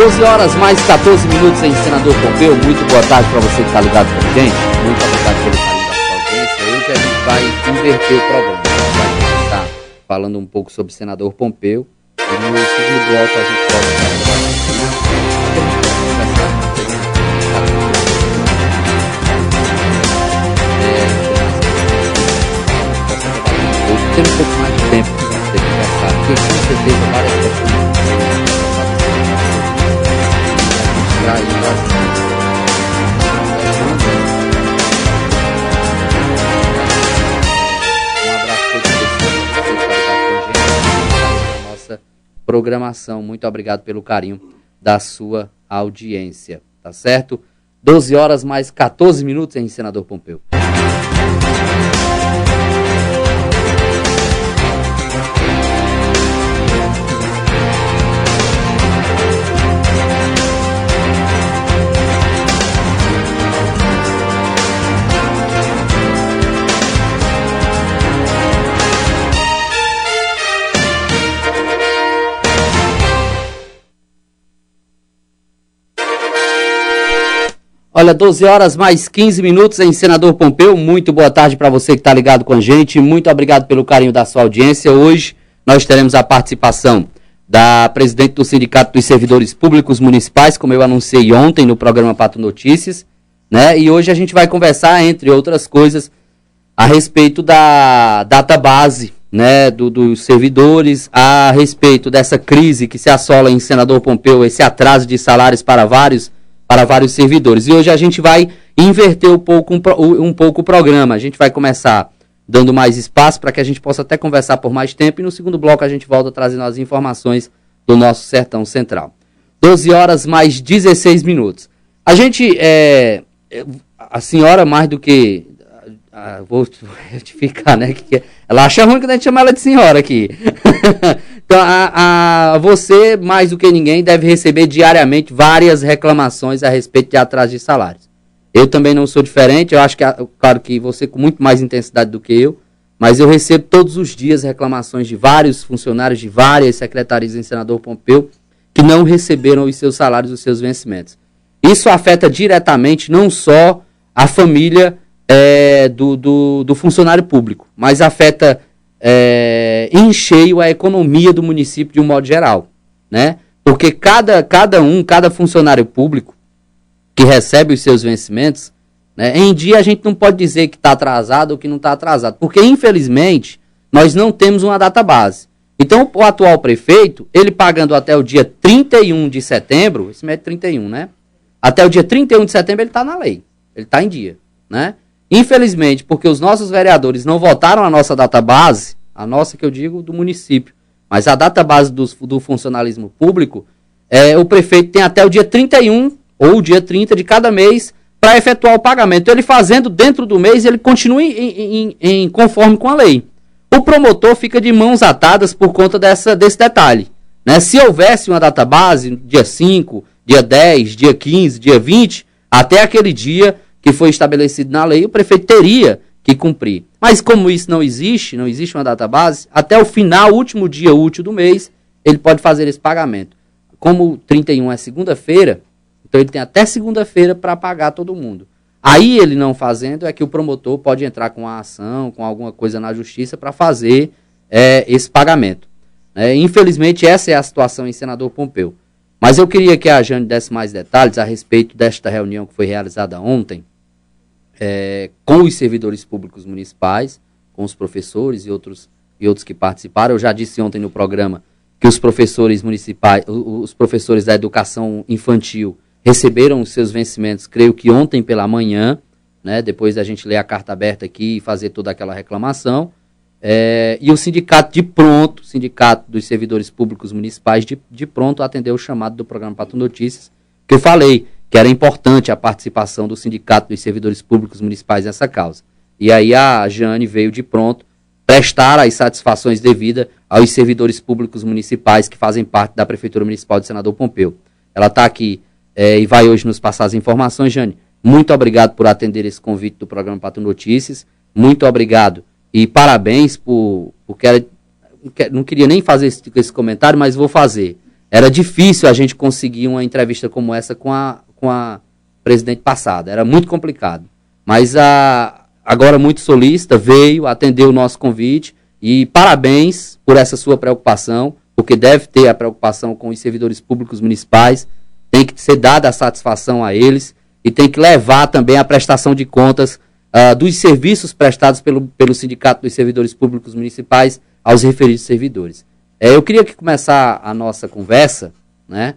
12 horas mais 14 minutos em Senador Pompeu. Muito boa tarde para você que está ligado com a gente. Muito obrigado pelo carinho da sua audiência. Hoje a gente vai inverter o programa. A gente vai começar falando um pouco sobre Senador Pompeu. E no segundo bloco a gente volta ter um pouco mais de tempo para você conversar, porque com certeza várias pessoas um abraço a todos vocês que estão com nossa programação. Muito obrigado pelo carinho da sua audiência, tá certo? 12 horas mais 14 minutos em Senador Pompeu. Olha, 12 horas mais 15 minutos em Senador Pompeu. Muito boa tarde para você que está ligado com a gente. Muito obrigado pelo carinho da sua audiência. Hoje nós teremos a participação da presidente do Sindicato dos Servidores Públicos Municipais, como eu anunciei ontem no programa Pato Notícias, né? E hoje a gente vai conversar, entre outras coisas, a respeito da database, né, dos servidores, a respeito dessa crise que se assola em Senador Pompeu, esse atraso de salários para vários servidores. E hoje a gente vai inverter um pouco o programa. A gente vai começar dando mais espaço para que a gente possa até conversar por mais tempo, e no segundo bloco a gente volta trazendo as informações do nosso Sertão Central. 12 horas mais 16 minutos. A gente, a senhora mais do que... vou retificar, né? Que ela acha ruim quando a gente chama ela de senhora aqui. Então, você, mais do que ninguém, deve receber diariamente várias reclamações a respeito de atraso de salários. Eu também não sou diferente, eu acho que, claro que você com muito mais intensidade do que eu, mas eu recebo todos os dias reclamações de vários funcionários de várias secretarias em Senador Pompeu que não receberam os seus salários, os seus vencimentos. Isso afeta diretamente não só a família do funcionário público, mas afeta em cheio a economia do município de um modo geral, né? Porque cada funcionário público que recebe os seus vencimentos, né, em dia a gente não pode dizer que está atrasado ou que não está atrasado, porque infelizmente nós não temos uma database. Então o atual prefeito, ele pagando até o dia 31 de setembro, esse mês é 31, né? Até o dia 31 de setembro ele está na lei, ele está em dia, né? Infelizmente, porque os nossos vereadores não votaram a nossa database, a nossa que eu digo do município, mas a database do funcionalismo público, o prefeito tem até o dia 31 ou o dia 30 de cada mês para efetuar o pagamento. Então, ele fazendo dentro do mês, ele continua em conforme com a lei. O promotor fica de mãos atadas por conta desse detalhe, né? Se houvesse uma database, dia 5, dia 10, dia 15, dia 20, até aquele dia que foi estabelecido na lei, o prefeito teria que cumprir. Mas como isso não existe uma database, até o final, último dia útil do mês, ele pode fazer esse pagamento. Como 31 é segunda-feira, então ele tem até segunda-feira para pagar todo mundo. Aí ele não fazendo, é que o promotor pode entrar com a ação, com alguma coisa na justiça para fazer esse pagamento. Infelizmente essa é a situação em Senador Pompeu. Mas eu queria que a Jane desse mais detalhes a respeito desta reunião que foi realizada ontem, com os servidores públicos municipais, com os professores e outros que participaram. Eu já disse ontem no programa que os professores municipais, os professores da educação infantil receberam os seus vencimentos, creio que ontem pela manhã, né, depois da gente ler a carta aberta aqui e fazer toda aquela reclamação. E o sindicato Sindicato dos Servidores Públicos Municipais, de pronto atendeu o chamado do programa Pato Notícias, que eu falei que era importante a participação do Sindicato dos Servidores Públicos Municipais nessa causa. E aí a Jane veio de pronto prestar as satisfações devidas aos servidores públicos municipais que fazem parte da Prefeitura Municipal de Senador Pompeu. Ela está aqui e vai hoje nos passar as informações. Jane, muito obrigado por atender esse convite do programa Pato Notícias, muito obrigado e parabéns porque não queria nem fazer esse comentário, mas vou fazer. era difícil a gente conseguir uma entrevista como essa com a presidente passada, era muito complicado. Mas agora muito solícita, veio, atendeu o nosso convite e parabéns por essa sua preocupação, porque deve ter a preocupação com os servidores públicos municipais, tem que ser dada a satisfação a eles e tem que levar também a prestação de contas dos serviços prestados pelo Sindicato dos Servidores Públicos Municipais aos referidos servidores. Eu queria que começar a nossa conversa, né,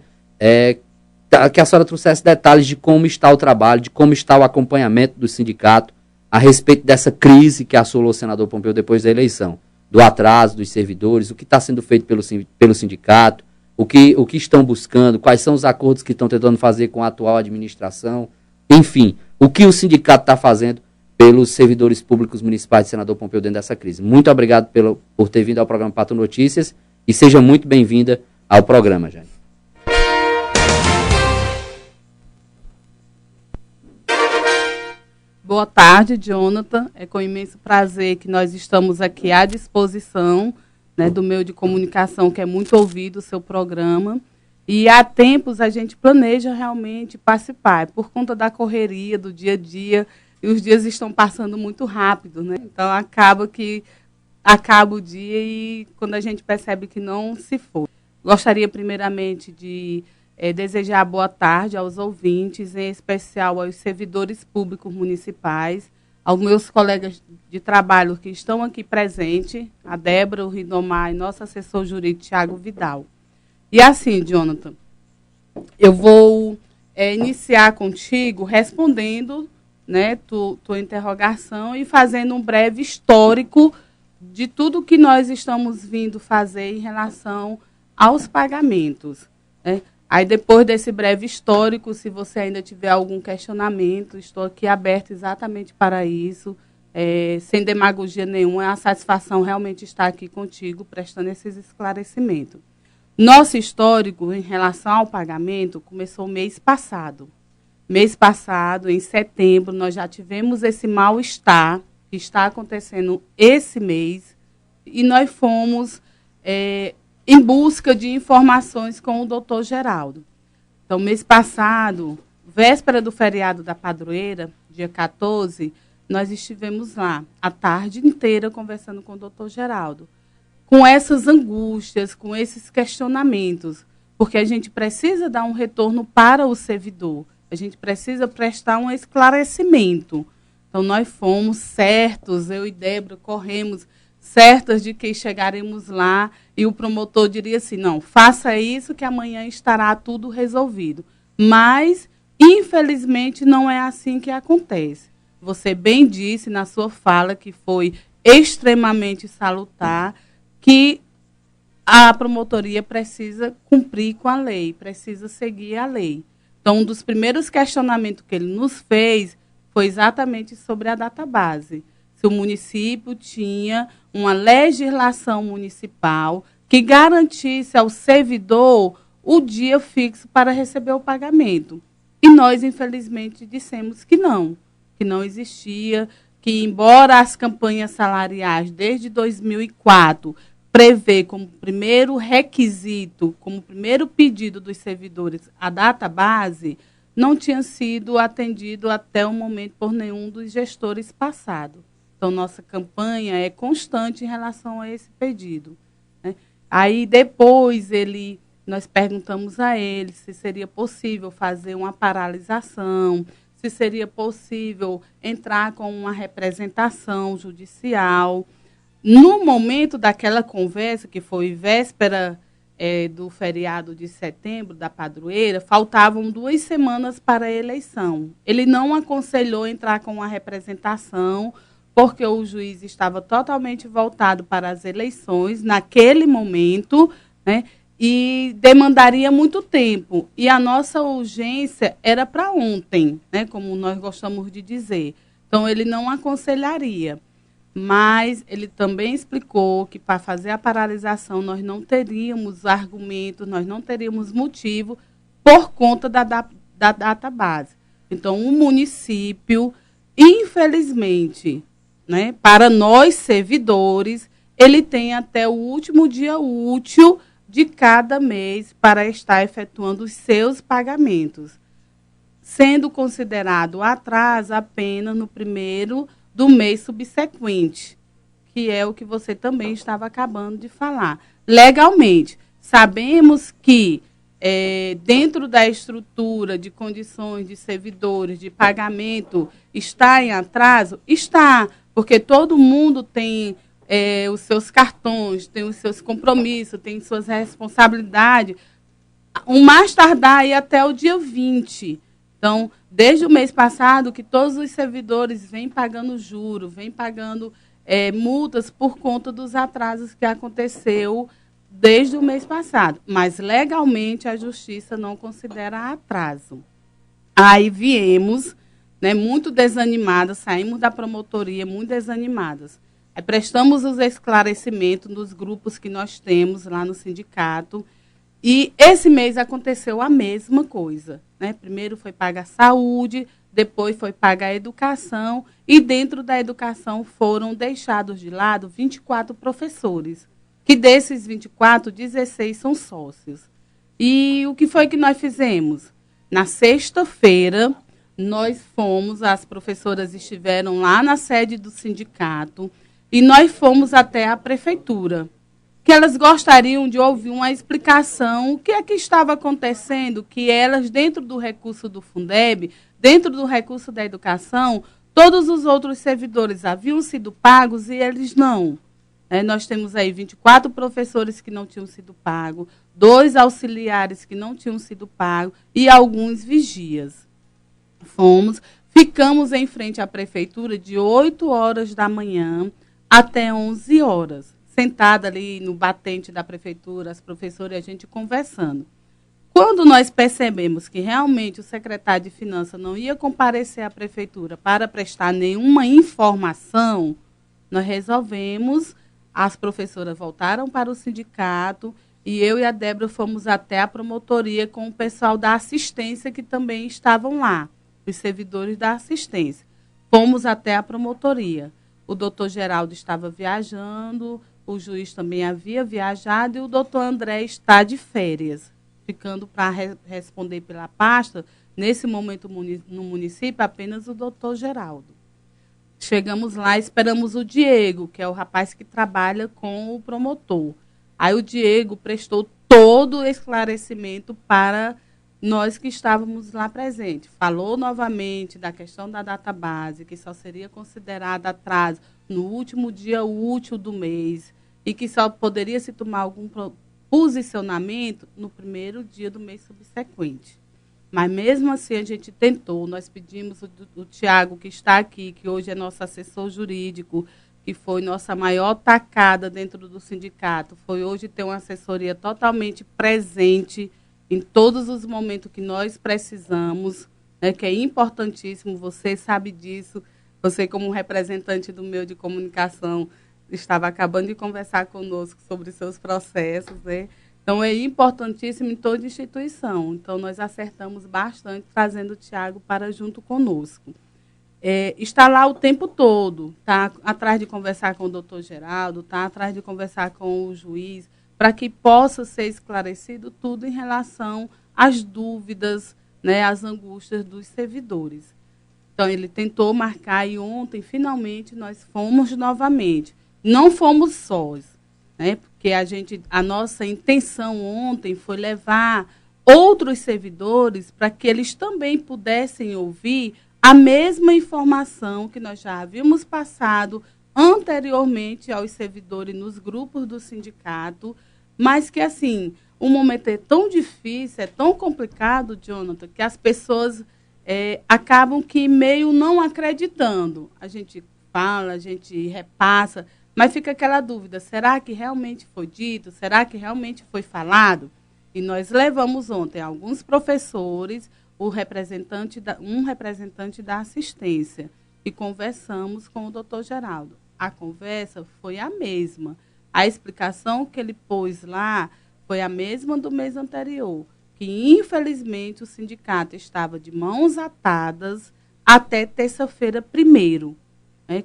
que a senhora trouxesse detalhes de como está o trabalho, de como está o acompanhamento do sindicato a respeito dessa crise que assolou o senador Pompeu depois da eleição, do atraso dos servidores, o que está sendo feito pelo sindicato, o que estão buscando, quais são os acordos que estão tentando fazer com a atual administração, enfim, o que o sindicato está fazendo pelos servidores públicos municipais de senador Pompeu dentro dessa crise. Muito obrigado por ter vindo ao programa Pato Notícias e seja muito bem-vinda ao programa, Jane. Boa tarde, Jonathan. É com imenso prazer que nós estamos aqui à disposição, né, do meio de comunicação, que é muito ouvido o seu programa. E há tempos a gente planeja realmente participar, por conta da correria, do dia a dia, e os dias estão passando muito rápido, né? Então acaba o dia e quando a gente percebe que não se foi. Gostaria primeiramente de desejar boa tarde aos ouvintes, em especial aos servidores públicos municipais, aos meus colegas de trabalho que estão aqui presentes, a Débora, o Ridomar e nosso assessor jurídico, Thiago Vidal. E assim, Jonathan, eu vou iniciar contigo respondendo, né, tua interrogação e fazendo um breve histórico de tudo que nós estamos vindo fazer em relação aos pagamentos, né? Aí, depois desse breve histórico, se você ainda tiver algum questionamento, estou aqui aberta exatamente para isso, sem demagogia nenhuma, é uma satisfação realmente estar aqui contigo, prestando esses esclarecimentos. Nosso histórico em relação ao pagamento começou mês passado. Mês passado, em setembro, nós já tivemos esse mal-estar que está acontecendo esse mês e nós fomos em busca de informações com o doutor Geraldo. Então, mês passado, véspera do feriado da padroeira, dia 14, nós estivemos lá a tarde inteira conversando com o doutor Geraldo, com essas angústias, com esses questionamentos, porque a gente precisa dar um retorno para o servidor, a gente precisa prestar um esclarecimento. Então, nós fomos certos, eu e Débora corremos, certas de que chegaremos lá e o promotor diria assim, não, faça isso que amanhã estará tudo resolvido. Mas, infelizmente, não é assim que acontece. Você bem disse na sua fala que foi extremamente salutar que a promotoria precisa cumprir com a lei, precisa seguir a lei. Então, um dos primeiros questionamentos que ele nos fez foi exatamente sobre a database. Se o município tinha uma legislação municipal que garantisse ao servidor o dia fixo para receber o pagamento. E nós, infelizmente, dissemos que não existia, que embora as campanhas salariais desde 2004 prevê como primeiro requisito, como primeiro pedido dos servidores a database, não tinha sido atendido até o momento por nenhum dos gestores passados. Então, nossa campanha é constante em relação a esse pedido, né? Aí, depois, nós perguntamos a ele se seria possível fazer uma paralisação, se seria possível entrar com uma representação judicial. No momento daquela conversa, que foi véspera do feriado de setembro, da padroeira, faltavam 2 semanas para a eleição. Ele não aconselhou entrar com uma representação, porque o juiz estava totalmente voltado para as eleições naquele momento, né, e demandaria muito tempo. E a nossa urgência era para ontem, né, como nós gostamos de dizer. Então, ele não aconselharia. Mas ele também explicou que para fazer a paralisação nós não teríamos argumento, nós não teríamos motivo por conta da database. Então, o município, infelizmente, né, para nós servidores, ele tem até o último dia útil de cada mês para estar efetuando os seus pagamentos, sendo considerado o atraso apenas no primeiro do mês subsequente, que é o que você também estava acabando de falar. Legalmente, sabemos que dentro da estrutura de condições de servidores, de pagamento, está em atraso? Está, porque todo mundo tem os seus cartões, tem os seus compromissos, tem suas responsabilidades. O mais tardar aí até o dia 20. Então, desde o mês passado, que todos os servidores vêm pagando juros, vêm pagando multas por conta dos atrasos que aconteceu desde o mês passado. Mas, legalmente, a Justiça não considera atraso. Aí viemos, muito desanimadas, saímos da promotoria muito desanimadas. Aí prestamos os esclarecimentos nos grupos que nós temos lá no sindicato. E esse mês aconteceu a mesma coisa. Primeiro foi paga a saúde, depois foi paga a educação, e dentro da educação foram deixados de lado 24 professores, que desses 24, 16 são sócios. E o que foi que nós fizemos? Na sexta-feira, nós fomos, as professoras estiveram lá na sede do sindicato, e nós fomos até a prefeitura, que elas gostariam de ouvir uma explicação, o que é que estava acontecendo, que elas, dentro do recurso do Fundeb, dentro do recurso da educação, todos os outros servidores haviam sido pagos e eles não. Nós temos aí 24 professores que não tinham sido pagos, 2 auxiliares que não tinham sido pagos e alguns vigias. Ficamos em frente à prefeitura de 8 horas da manhã até 11 horas. Sentada ali no batente da prefeitura, as professoras e a gente conversando. Quando nós percebemos que realmente o secretário de Finanças não ia comparecer à prefeitura para prestar nenhuma informação, nós resolvemos, as professoras voltaram para o sindicato e eu e a Débora fomos até a promotoria com o pessoal da assistência que também estavam lá, os servidores da assistência. Fomos até a promotoria. O doutor Geraldo estava viajando, o juiz também havia viajado e o doutor André está de férias, ficando para responder pela pasta, nesse momento no município, apenas o doutor Geraldo. Chegamos lá, esperamos o Diego, que é o rapaz que trabalha com o promotor. Aí o Diego prestou todo o esclarecimento para nós que estávamos lá presentes. Falou novamente da questão da database, que só seria considerada atraso no último dia útil do mês e que só poderia se tomar algum posicionamento no primeiro dia do mês subsequente. Mas mesmo assim a gente tentou, nós pedimos o Tiago, que está aqui, que hoje é nosso assessor jurídico, que foi nossa maior tacada dentro do sindicato, foi hoje ter uma assessoria totalmente presente em todos os momentos que nós precisamos, que é importantíssimo, você sabe disso, você como representante do meio de comunicação estava acabando de conversar conosco sobre seus processos, Então, é importantíssimo em toda instituição. Então, nós acertamos bastante trazendo o Tiago para junto conosco. Está lá o tempo todo, está atrás de conversar com o doutor Geraldo, está atrás de conversar com o juiz, para que possa ser esclarecido tudo em relação às dúvidas, às angústias dos servidores. Então, ele tentou marcar e ontem, finalmente, nós fomos novamente. Não fomos sós, porque a nossa intenção ontem foi levar outros servidores para que eles também pudessem ouvir a mesma informação que nós já havíamos passado anteriormente aos servidores nos grupos do sindicato, mas que, assim, o momento é tão difícil, é tão complicado, Jonathan, que as pessoas acabam que meio não acreditando. A gente fala, a gente repassa, mas fica aquela dúvida, será que realmente foi dito? Será que realmente foi falado? E nós levamos ontem alguns professores, um representante da assistência, e conversamos com o doutor Geraldo. A conversa foi a mesma. A explicação que ele pôs lá foi a mesma do mês anterior, que infelizmente o sindicato estava de mãos atadas até terça-feira 1º,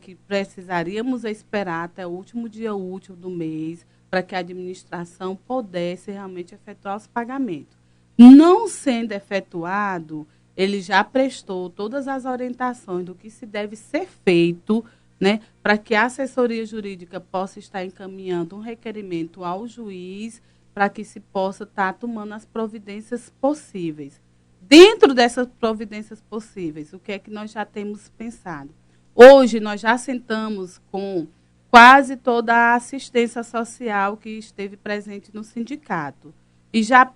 que precisaríamos esperar até o último dia útil do mês para que a administração pudesse realmente efetuar os pagamentos. Não sendo efetuado, ele já prestou todas as orientações do que se deve ser feito, né, para que a assessoria jurídica possa estar encaminhando um requerimento ao juiz para que se possa estar tomando as providências possíveis. Dentro dessas providências possíveis, o que é que nós já temos pensado? Hoje, nós já sentamos com quase toda a assistência social que esteve presente no sindicato. E já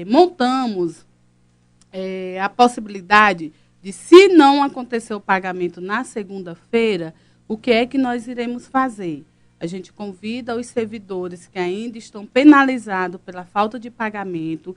montamos a possibilidade de, se não acontecer o pagamento na segunda-feira, o que é que nós iremos fazer? A gente convida os servidores que ainda estão penalizados pela falta de pagamento,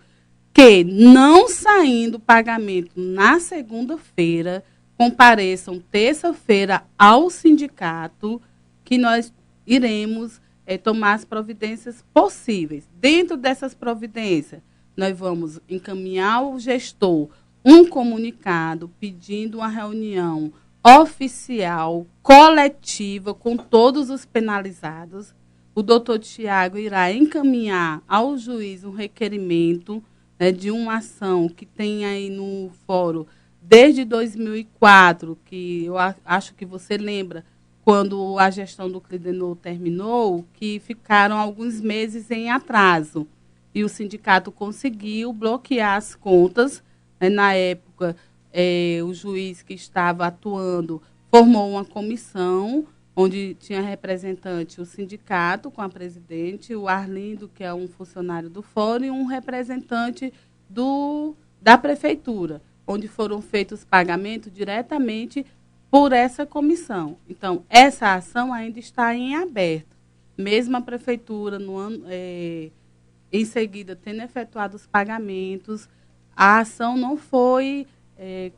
que, não saindo pagamento na segunda-feira, compareçam terça-feira ao sindicato, que nós iremos tomar as providências possíveis. Dentro dessas providências, nós vamos encaminhar ao gestor um comunicado pedindo uma reunião oficial, coletiva, com todos os penalizados. O doutor Tiago irá encaminhar ao juiz um requerimento, né, de uma ação que tem aí no fórum desde 2004, que eu acho que você lembra, quando a gestão do Clidenor terminou, que ficaram alguns meses em atraso. E o sindicato conseguiu bloquear as contas. Na época, o juiz que estava atuando formou uma comissão, onde tinha representante o sindicato com a presidente, o Arlindo, que é um funcionário do fórum, e um representante da prefeitura, onde foram feitos pagamentos diretamente por essa comissão. Então, essa ação ainda está em aberto. Mesmo a prefeitura, em seguida, tendo efetuado os pagamentos, a ação não foi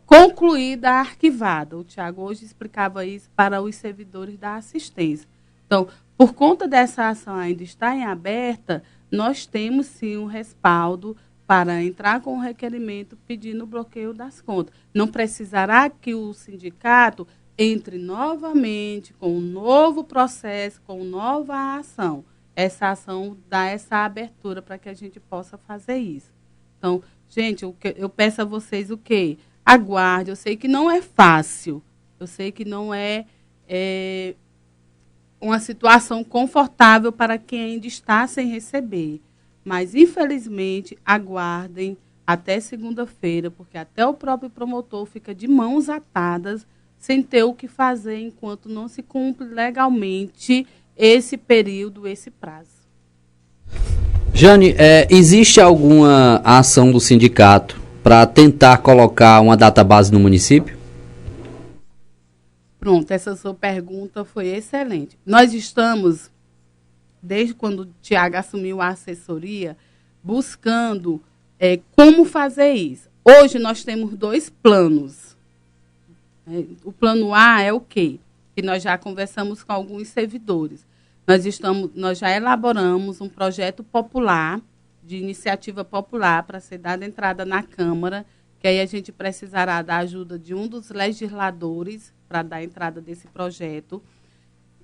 concluída, arquivada. O Tiago hoje explicava isso para os servidores da assistência. Então, por conta dessa ação ainda estar em aberta, nós temos sim um respaldo para entrar com o requerimento pedindo o bloqueio das contas. Não precisará que o sindicato entre novamente com um novo processo, com nova ação. Essa ação dá essa abertura para que a gente possa fazer isso. Então, gente, eu peço a vocês o quê? Aguarde. Eu sei que não é fácil. Eu sei que não é uma situação confortável para quem ainda está sem receber. Mas, infelizmente, aguardem até segunda-feira, porque até o próprio promotor fica de mãos atadas, sem ter o que fazer enquanto não se cumpre legalmente esse período, esse prazo. Jane, existe alguma ação do sindicato para tentar colocar uma database no município? Pronto, essa sua pergunta foi excelente. Nós estamos, desde quando o Tiago assumiu a assessoria, buscando como fazer isso. Hoje nós temos 2 planos. O plano A é o quê? Que nós já conversamos com alguns servidores. Nós já elaboramos um projeto popular, de iniciativa popular, para ser dada entrada na Câmara, que aí a gente precisará da ajuda de um dos legisladores para dar entrada desse projeto,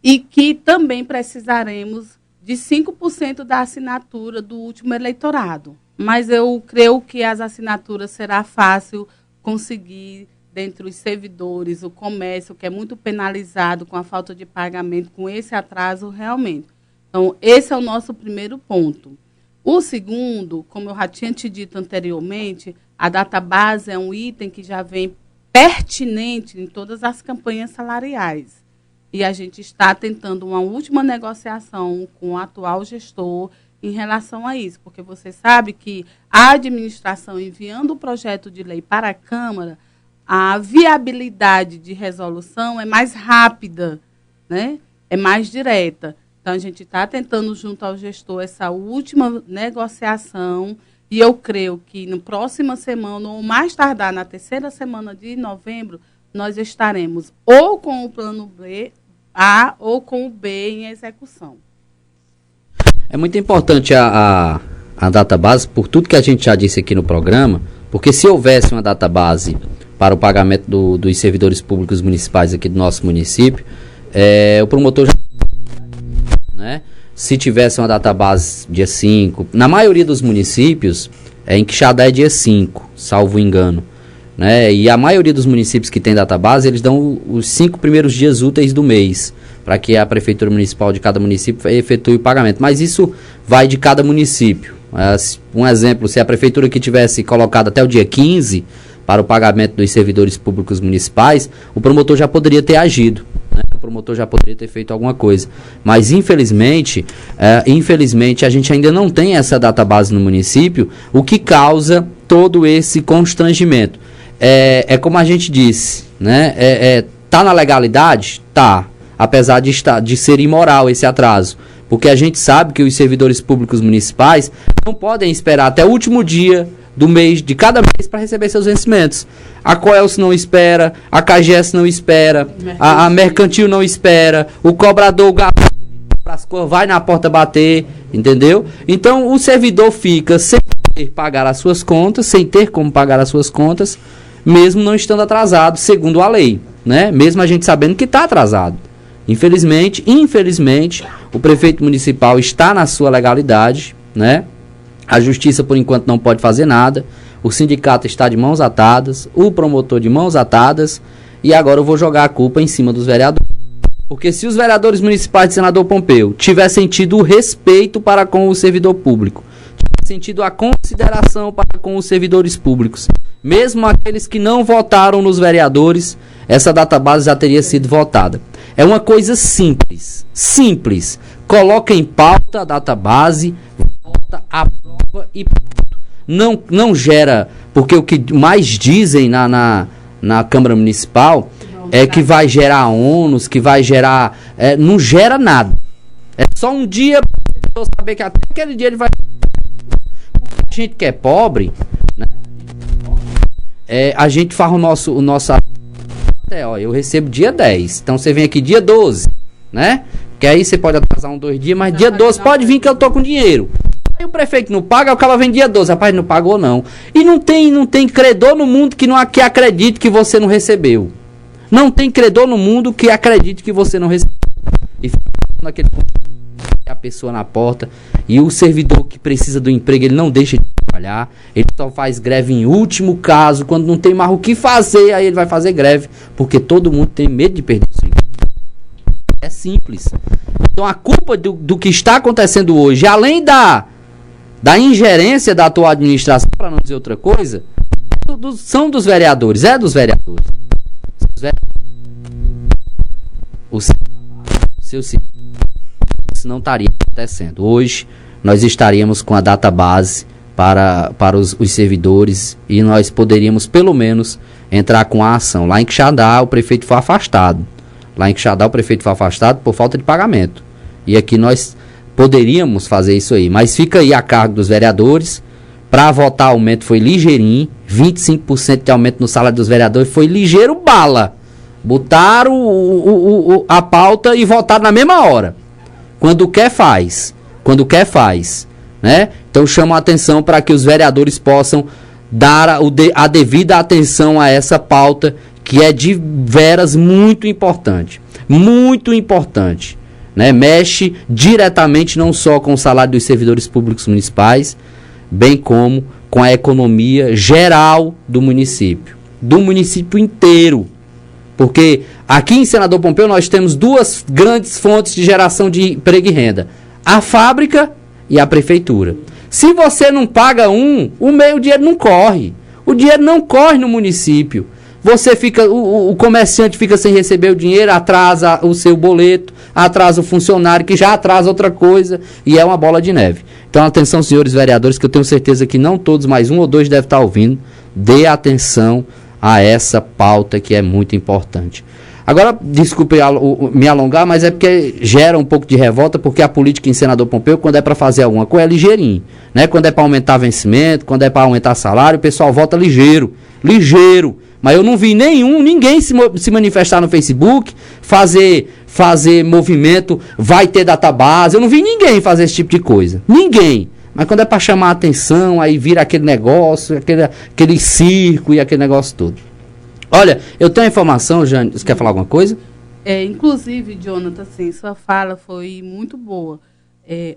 e que também precisaremos de 5% da assinatura do último eleitorado. Mas eu creio que as assinaturas será fácil conseguir dentre os servidores, o comércio, que é muito penalizado com a falta de pagamento, com esse atraso realmente. Então, esse é o nosso primeiro ponto. O segundo, como eu já tinha te dito anteriormente, a database é um item que já vem pertinente em todas as campanhas salariais. E a gente está tentando uma última negociação com o atual gestor em relação a isso, porque você sabe que a administração, enviando o projeto de lei para a Câmara, a viabilidade de resolução é mais rápida, né? É mais direta. Então, a gente está tentando, junto ao gestor, essa última negociação, e eu creio que na próxima semana, ou mais tardar na terceira semana de novembro, nós estaremos ou com o plano A ou com o B em execução. É muito importante a database, por tudo que a gente já disse aqui no programa, porque se houvesse uma database para o pagamento dos servidores públicos municipais aqui do nosso município, o promotor já, né, se tivesse uma database dia 5, na maioria dos municípios, em Quixadá é dia 5, salvo engano, né? E a maioria dos municípios que tem database, eles dão os 5 primeiros dias úteis do mês, para que a prefeitura municipal de cada município efetue o pagamento. Mas isso vai de cada município. Um exemplo, se a prefeitura que tivesse colocado até o dia 15 para o pagamento dos servidores públicos municipais, o promotor já poderia ter agido, né? O promotor já poderia ter feito alguma coisa. Mas, infelizmente, a gente ainda não tem essa database no município, o que causa todo esse constrangimento. É como a gente disse, né? Tá na legalidade? Tá. Apesar de ser imoral esse atraso. Porque a gente sabe que os servidores públicos municipais não podem esperar até o último dia do mês, de cada mês, para receber seus vencimentos. A Coelce não espera, a CAGES não espera, a Mercantil não espera, o cobrador, o gato vai na porta bater, entendeu? Então o servidor fica sem ter pagar as suas contas, sem ter como pagar as suas contas, mesmo não estando atrasado, segundo a lei, né? Mesmo a gente sabendo que está atrasado. Infelizmente, o prefeito municipal está na sua legalidade, né? A justiça, por enquanto, não pode fazer nada. O sindicato está de mãos atadas, o promotor de mãos atadas, e agora eu vou jogar a culpa em cima dos vereadores. Porque se os vereadores municipais de Senador Pompeu tivessem tido o respeito para com o servidor público, tivessem tido a consideração para com os servidores públicos, mesmo aqueles que não votaram nos vereadores, essa database já teria sido votada. É uma coisa simples. Coloca em pauta a database, volta, aprova e pronto. Não gera, porque o que mais dizem na Câmara Municipal é que vai gerar ônus, que vai gerar... não gera nada. É só um dia para o saber que até aquele dia ele vai... A gente que é pobre, né? A gente faz o nosso eu recebo dia 10, então você vem aqui dia 12, né? Que aí você pode atrasar 2 dias, mas dia 12 pode vir que eu tô com dinheiro. Aí o prefeito não paga, o cara vem dia 12, rapaz, não pagou não. E não tem credor no mundo que acredite que você não recebeu. Não tem credor no mundo que acredite que você não recebeu. E naquele a pessoa na porta, e o servidor que precisa do emprego, ele não deixa de trabalhar, ele só faz greve em último caso, quando não tem mais o que fazer, aí ele vai fazer greve, porque todo mundo tem medo de perder o seu emprego. É simples. Então a culpa do que está acontecendo hoje, além da ingerência da atual administração, para não dizer outra coisa, são dos vereadores, dos vereadores. O seu isso não estaria acontecendo. Hoje nós estaríamos com a database para os servidores e nós poderíamos pelo menos entrar com a ação. Lá em Quixadá o prefeito foi afastado. Por falta de pagamento. E aqui nós poderíamos fazer isso aí. Mas fica aí a cargo dos vereadores. Para votar aumento foi ligeirinho. 25% de aumento no salário dos vereadores foi ligeiro bala. Botaram a pauta e votaram na mesma hora. Quando quer faz, né? Então chamo a atenção para que os vereadores possam dar a devida atenção a essa pauta, que é de veras muito importante, né? Mexe diretamente não só com o salário dos servidores públicos municipais, bem como com a economia geral do município inteiro. Porque aqui em Senador Pompeu nós temos 2 grandes fontes de geração de emprego e renda. A fábrica e a prefeitura. Se você não paga o dinheiro não corre. O dinheiro não corre no município. Você fica, o comerciante fica sem receber o dinheiro, atrasa o seu boleto, atrasa o funcionário, que já atrasa outra coisa, e é uma bola de neve. Então atenção, senhores vereadores, que eu tenho certeza que não todos, mas 1 ou 2 devem estar ouvindo. Dê atenção a essa pauta que é muito importante. Agora, desculpe me alongar, mas é porque gera um pouco de revolta, porque a política em Senador Pompeu, quando é para fazer alguma coisa, é ligeirinho, né? Quando é para aumentar vencimento, quando é para aumentar salário, o pessoal vota ligeiro. Mas eu não vi ninguém se manifestar no Facebook, fazer movimento, vai ter database. Eu não vi ninguém fazer esse tipo de coisa. Ninguém. Mas quando é para chamar a atenção, aí vira aquele negócio, aquele circo e aquele negócio todo. Olha, eu tenho a informação, Jane, você quer falar alguma coisa? Inclusive, Jonathan, assim, sua fala foi muito boa.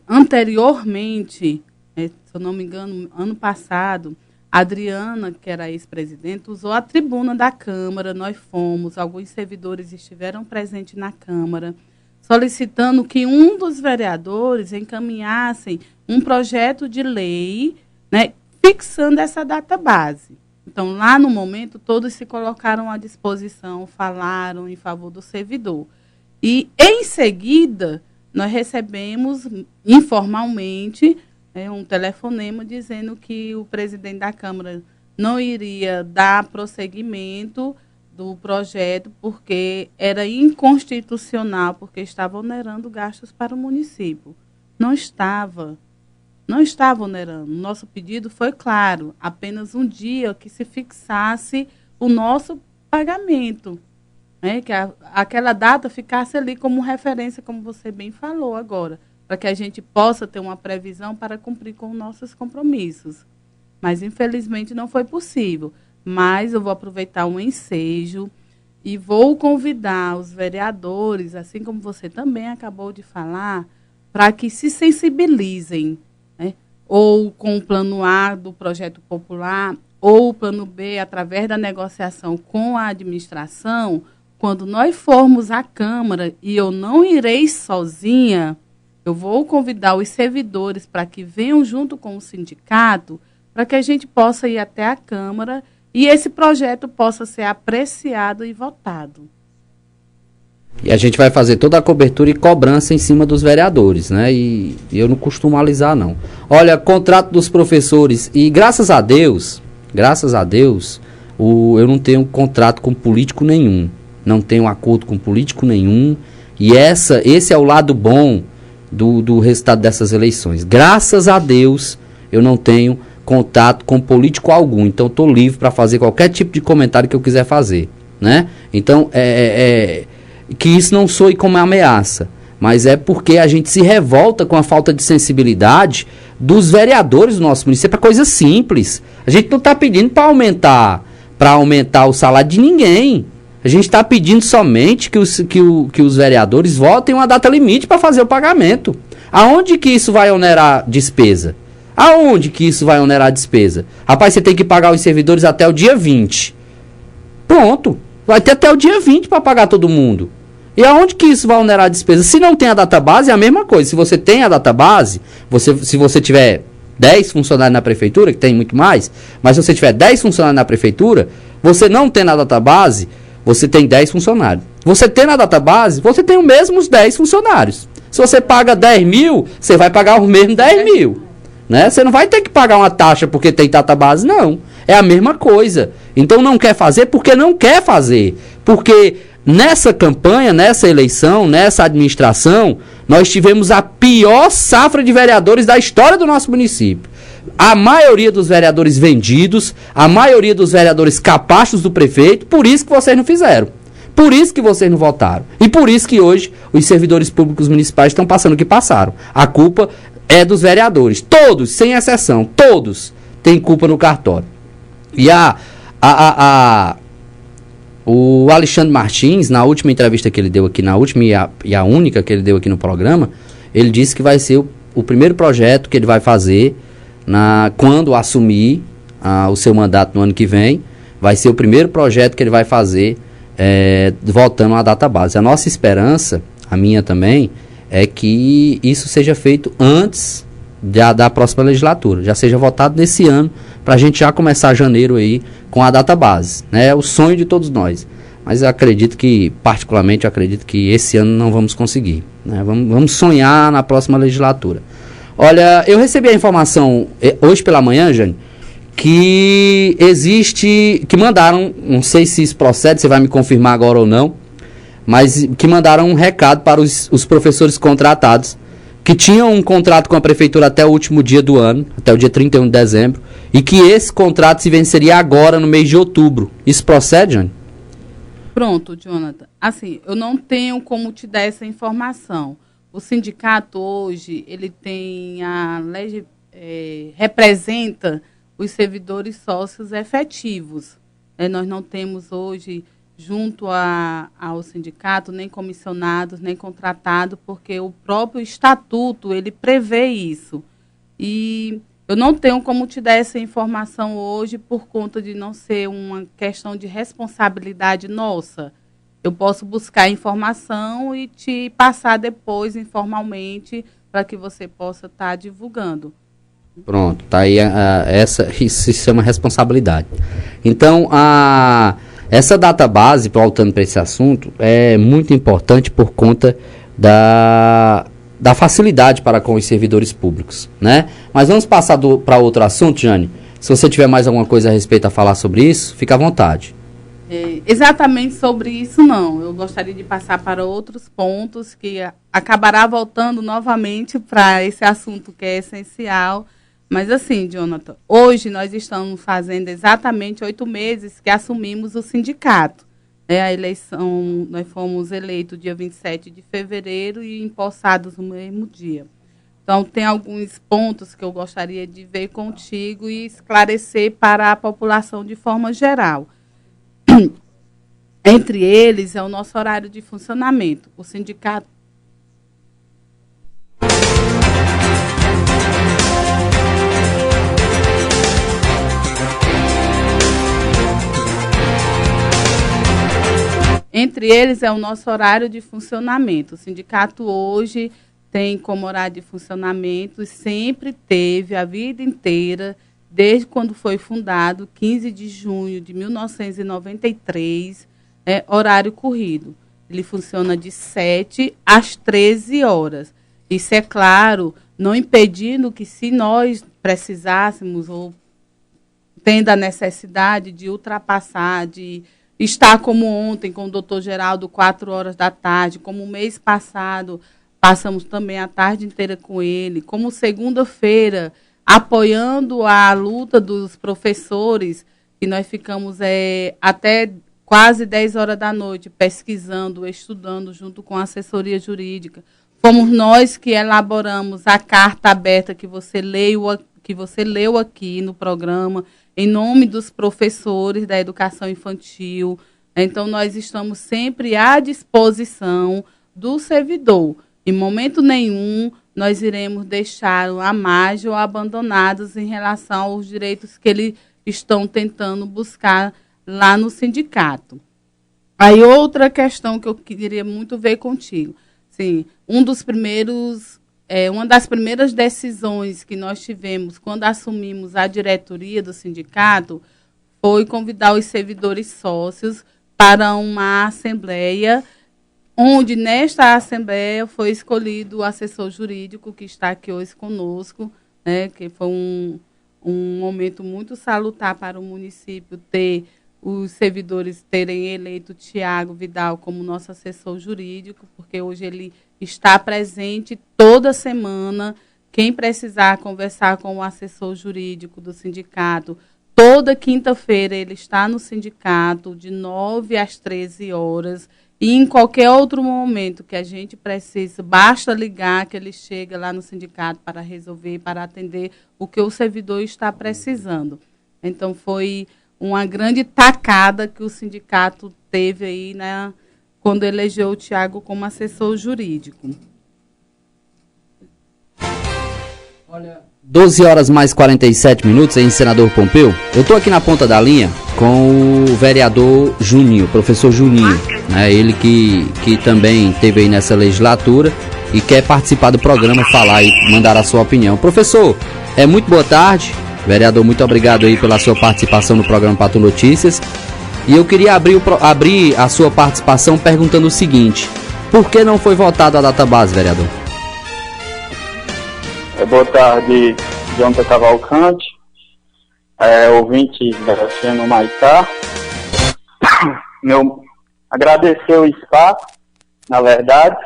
Anteriormente, se eu não me engano, ano passado, a Adriana, que era ex-presidente, usou a tribuna da Câmara, nós fomos, alguns servidores estiveram presentes na Câmara, solicitando que um dos vereadores encaminhasse um projeto de lei, né, fixando essa data base. Então, lá no momento, todos se colocaram à disposição, falaram em favor do servidor. E, em seguida, nós recebemos informalmente um telefonema dizendo que o presidente da Câmara não iria dar prosseguimento do projeto porque era inconstitucional, porque estava onerando gastos para o município. Não estava onerando. Nosso pedido foi claro, apenas um dia que se fixasse o nosso pagamento, né? Que aquela data ficasse ali como referência, como você bem falou agora, para que a gente possa ter uma previsão para cumprir com nossos compromissos. Mas, infelizmente, não foi possível. Mas eu vou aproveitar um ensejo e vou convidar os vereadores, assim como você também acabou de falar, para que se sensibilizem, né? Ou com o plano A do projeto popular, ou o plano B, através da negociação com a administração. Quando nós formos à Câmara, e eu não irei sozinha, eu vou convidar os servidores para que venham junto com o sindicato, para que a gente possa ir até a Câmara e esse projeto possa ser apreciado e votado. E a gente vai fazer toda a cobertura e cobrança em cima dos vereadores, né? E eu não costumo alisar, não. Olha, contrato dos professores, e graças a Deus, eu não tenho contrato com político nenhum. Não tenho acordo com político nenhum. E esse é o lado bom do resultado dessas eleições. Graças a Deus, eu não tenho contato com político algum. Então, estou livre para fazer qualquer tipo de comentário que eu quiser fazer, né? Então, que isso não soe como ameaça, mas é porque a gente se revolta com a falta de sensibilidade dos vereadores do nosso município. É coisa simples. A gente não está pedindo para aumentar o salário de ninguém. A gente está pedindo somente que os vereadores votem uma data limite para fazer o pagamento. Aonde que isso vai onerar despesa? Aonde que isso vai onerar despesa? Rapaz, você tem que pagar os servidores até o dia 20. Pronto. Vai ter até o dia 20 para pagar todo mundo. E aonde que isso vai onerar a despesa? Se não tem a database, é a mesma coisa. Se você tem a database, se você tiver 10 funcionários na prefeitura, que tem muito mais, mas se você tiver 10 funcionários na prefeitura, você não tem na database, você tem 10 funcionários. Você tem na database, você tem os mesmos 10 funcionários. Se você paga 10 mil, você vai pagar os mesmos 10 mil. Né? Você não vai ter que pagar uma taxa porque tem database, não. É a mesma coisa. Então não quer fazer porque não quer fazer. Porque nessa campanha, nessa eleição, nessa administração, nós tivemos a pior safra de vereadores da história do nosso município. A maioria dos vereadores vendidos, a maioria dos vereadores capachos do prefeito, por isso que vocês não fizeram. Por isso que vocês não votaram. E por isso que hoje os servidores públicos municipais estão passando o que passaram. A culpa é dos vereadores. Todos, sem exceção, todos têm culpa no cartório. E o Alexandre Martins, na última entrevista que ele deu aqui, na última e a única que ele deu aqui no programa, ele disse que vai ser o primeiro projeto que ele vai fazer quando assumir o seu mandato no ano que vem. Vai ser o primeiro projeto que ele vai fazer voltando à database. A nossa esperança, a minha também, é que isso seja feito antes da próxima legislatura, já seja votado nesse ano, para a gente já começar janeiro aí com a database, né? É o sonho de todos nós, mas eu acredito que, particularmente, esse ano não vamos conseguir, né? Vamos sonhar na próxima legislatura. Olha, eu recebi a informação hoje pela manhã, Jane, que mandaram, não sei se isso procede, você vai me confirmar agora ou não, mas que mandaram um recado para os professores contratados, que tinham um contrato com a prefeitura até o último dia do ano, até o dia 31 de dezembro, e que esse contrato se venceria agora, no mês de outubro. Isso procede, Jane? Pronto, Jonathan. Assim, eu não tenho como te dar essa informação. O sindicato hoje, ele tem representa os servidores sócios efetivos. Nós não temos hoje junto ao sindicato, nem comissionados, nem contratados, porque o próprio estatuto, ele prevê isso. E eu não tenho como te dar essa informação hoje por conta de não ser uma questão de responsabilidade nossa. Eu posso buscar informação e te passar depois, informalmente, para que você possa estar divulgando. Pronto, tá aí, isso se chama responsabilidade. Então, essa database, voltando para esse assunto, é muito importante por conta da facilidade para com os servidores públicos, né? Mas vamos passar para outro assunto, Jane. Se você tiver mais alguma coisa a respeito a falar sobre isso, fica à vontade. Exatamente sobre isso, não. Eu gostaria de passar para outros pontos que acabará voltando novamente para esse assunto que é essencial. Mas assim, Jonathan, hoje nós estamos fazendo exatamente 8 meses que assumimos o sindicato. A eleição, nós fomos eleitos dia 27 de fevereiro e empossados no mesmo dia. Então, tem alguns pontos que eu gostaria de ver contigo e esclarecer para a população de forma geral. Entre eles é o nosso horário de funcionamento. O sindicato Entre eles é o nosso horário de funcionamento. O sindicato hoje tem como horário de funcionamento, e sempre teve a vida inteira, desde quando foi fundado, 15 de junho de 1993, horário corrido. Ele funciona de 7 às 13 horas. Isso é claro, não impedindo que, se nós precisássemos ou tendo a necessidade de ultrapassar, de estar como ontem com o doutor Geraldo, 4 horas da tarde, como o mês passado, passamos também a tarde inteira com ele, como segunda-feira, apoiando a luta dos professores, que nós ficamos até quase 10 horas da noite pesquisando, estudando junto com a assessoria jurídica. Fomos nós que elaboramos a carta aberta que você leu aqui no programa, em nome dos professores da educação infantil. Então, nós estamos sempre à disposição do servidor. Em momento nenhum, nós iremos deixá-lo à margem ou abandonados em relação aos direitos que eles estão tentando buscar lá no sindicato. Aí, outra questão que eu queria muito ver contigo. Sim, uma das primeiras decisões que nós tivemos quando assumimos a diretoria do sindicato foi convidar os servidores sócios para uma assembleia, onde nesta assembleia foi escolhido o assessor jurídico que está aqui hoje conosco, né, que foi um momento muito salutar para o município ter os servidores terem eleito Tiago Vidal como nosso assessor jurídico, porque hoje ele está presente toda semana. Quem precisar conversar com o assessor jurídico do sindicato, toda quinta-feira ele está no sindicato, de 9 às 13 horas. E em qualquer outro momento que a gente precise, basta ligar que ele chega lá no sindicato para resolver, para atender o que o servidor está precisando. Então, foi uma grande tacada que o sindicato teve aí, né, quando elegeu o Tiago como assessor jurídico. Olha, 12 horas mais 47 minutos em Senador Pompeu. Eu estou aqui na ponta da linha com o vereador Juninho, professor Juninho, né, ele que também esteve aí nessa legislatura e quer participar do programa, falar e mandar a sua opinião. Professor, muito boa tarde. Vereador, muito obrigado aí pela sua participação no programa Pato Notícias. E eu queria abrir a sua participação perguntando o seguinte: por que não foi votada a database, vereador? Boa tarde, Jonathan Cavalcante, ouvinte da FM Maitá. Agradecer o espaço, na verdade,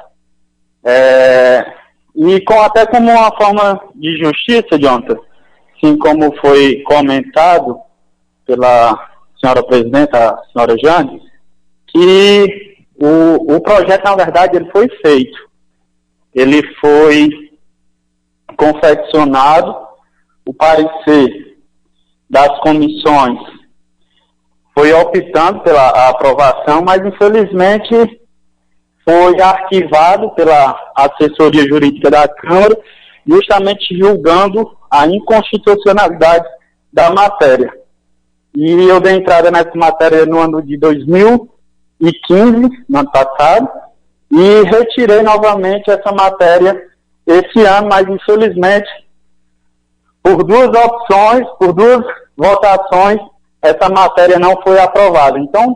e até como uma forma de justiça, Jonathan, assim como foi comentado pela senhora presidenta, a senhora Jane, que o projeto, na verdade, ele foi feito. Ele foi confeccionado, o parecer das comissões foi acabei optando pela aprovação, mas infelizmente foi arquivado pela assessoria jurídica da Câmara, justamente julgando a inconstitucionalidade da matéria. E eu dei entrada nessa matéria no ano de 2015, no ano passado, e retirei novamente essa matéria esse ano, mas infelizmente, por duas votações, essa matéria não foi aprovada. Então,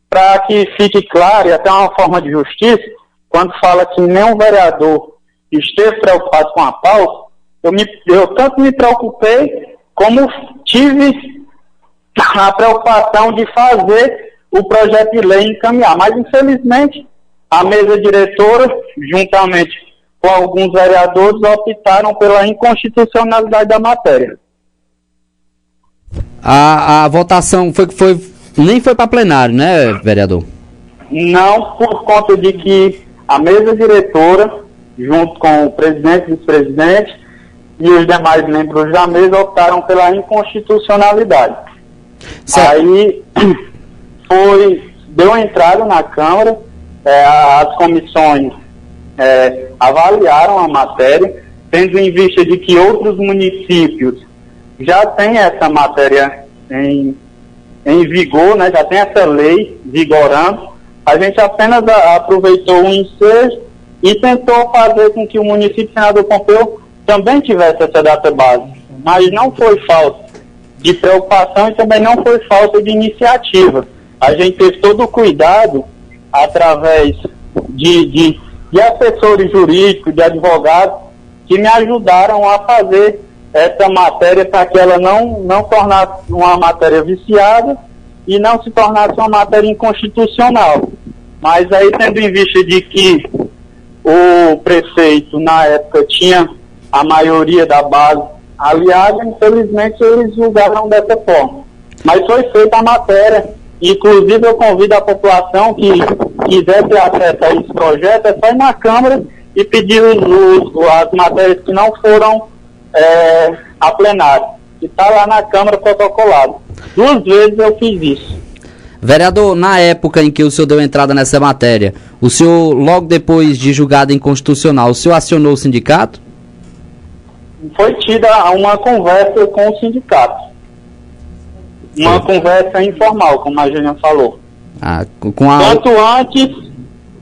para que fique claro, e até uma forma de justiça, quando fala que nenhum vereador esteve preocupado com a pauta, eu tanto me preocupei, como tive a preocupação de fazer o projeto de lei encaminhar. Mas, infelizmente, a mesa diretora, juntamente com alguns vereadores, optaram pela inconstitucionalidade da matéria. A votação nem foi para plenário, né, vereador? Não, por conta de que a mesa diretora, junto com o presidente e vice-presidente e os demais membros da mesa, optaram pela inconstitucionalidade. Certo. Aí deu entrada na Câmara, as comissões avaliaram a matéria, tendo em vista de que outros municípios já têm essa matéria em vigor, né, já tem essa lei vigorando. A gente apenas aproveitou o ensejo e tentou fazer com que o município de Senador Pompeu também tivesse essa data base. Mas não foi falta de preocupação e também não foi falta de iniciativa. A gente teve todo o cuidado através de assessores jurídicos, de advogados, que me ajudaram a fazer essa matéria para que ela não tornasse uma matéria viciada e não se tornasse uma matéria inconstitucional. Mas aí, tendo em vista de que o prefeito, na época, tinha a maioria da base aliada, infelizmente eles julgaram dessa forma. Mas foi feita a matéria, inclusive eu convido a população que quiser ter acesso a esse projeto, é só ir na Câmara e pedir as matérias que não foram a plenário. E está lá na Câmara protocolado. 2 vezes eu fiz isso. Vereador, na época em que o senhor deu entrada nessa matéria, o senhor, logo depois de julgado inconstitucional, o senhor acionou o sindicato? Foi tida uma conversa com o sindicato. Uma conversa informal, como a Gênia falou.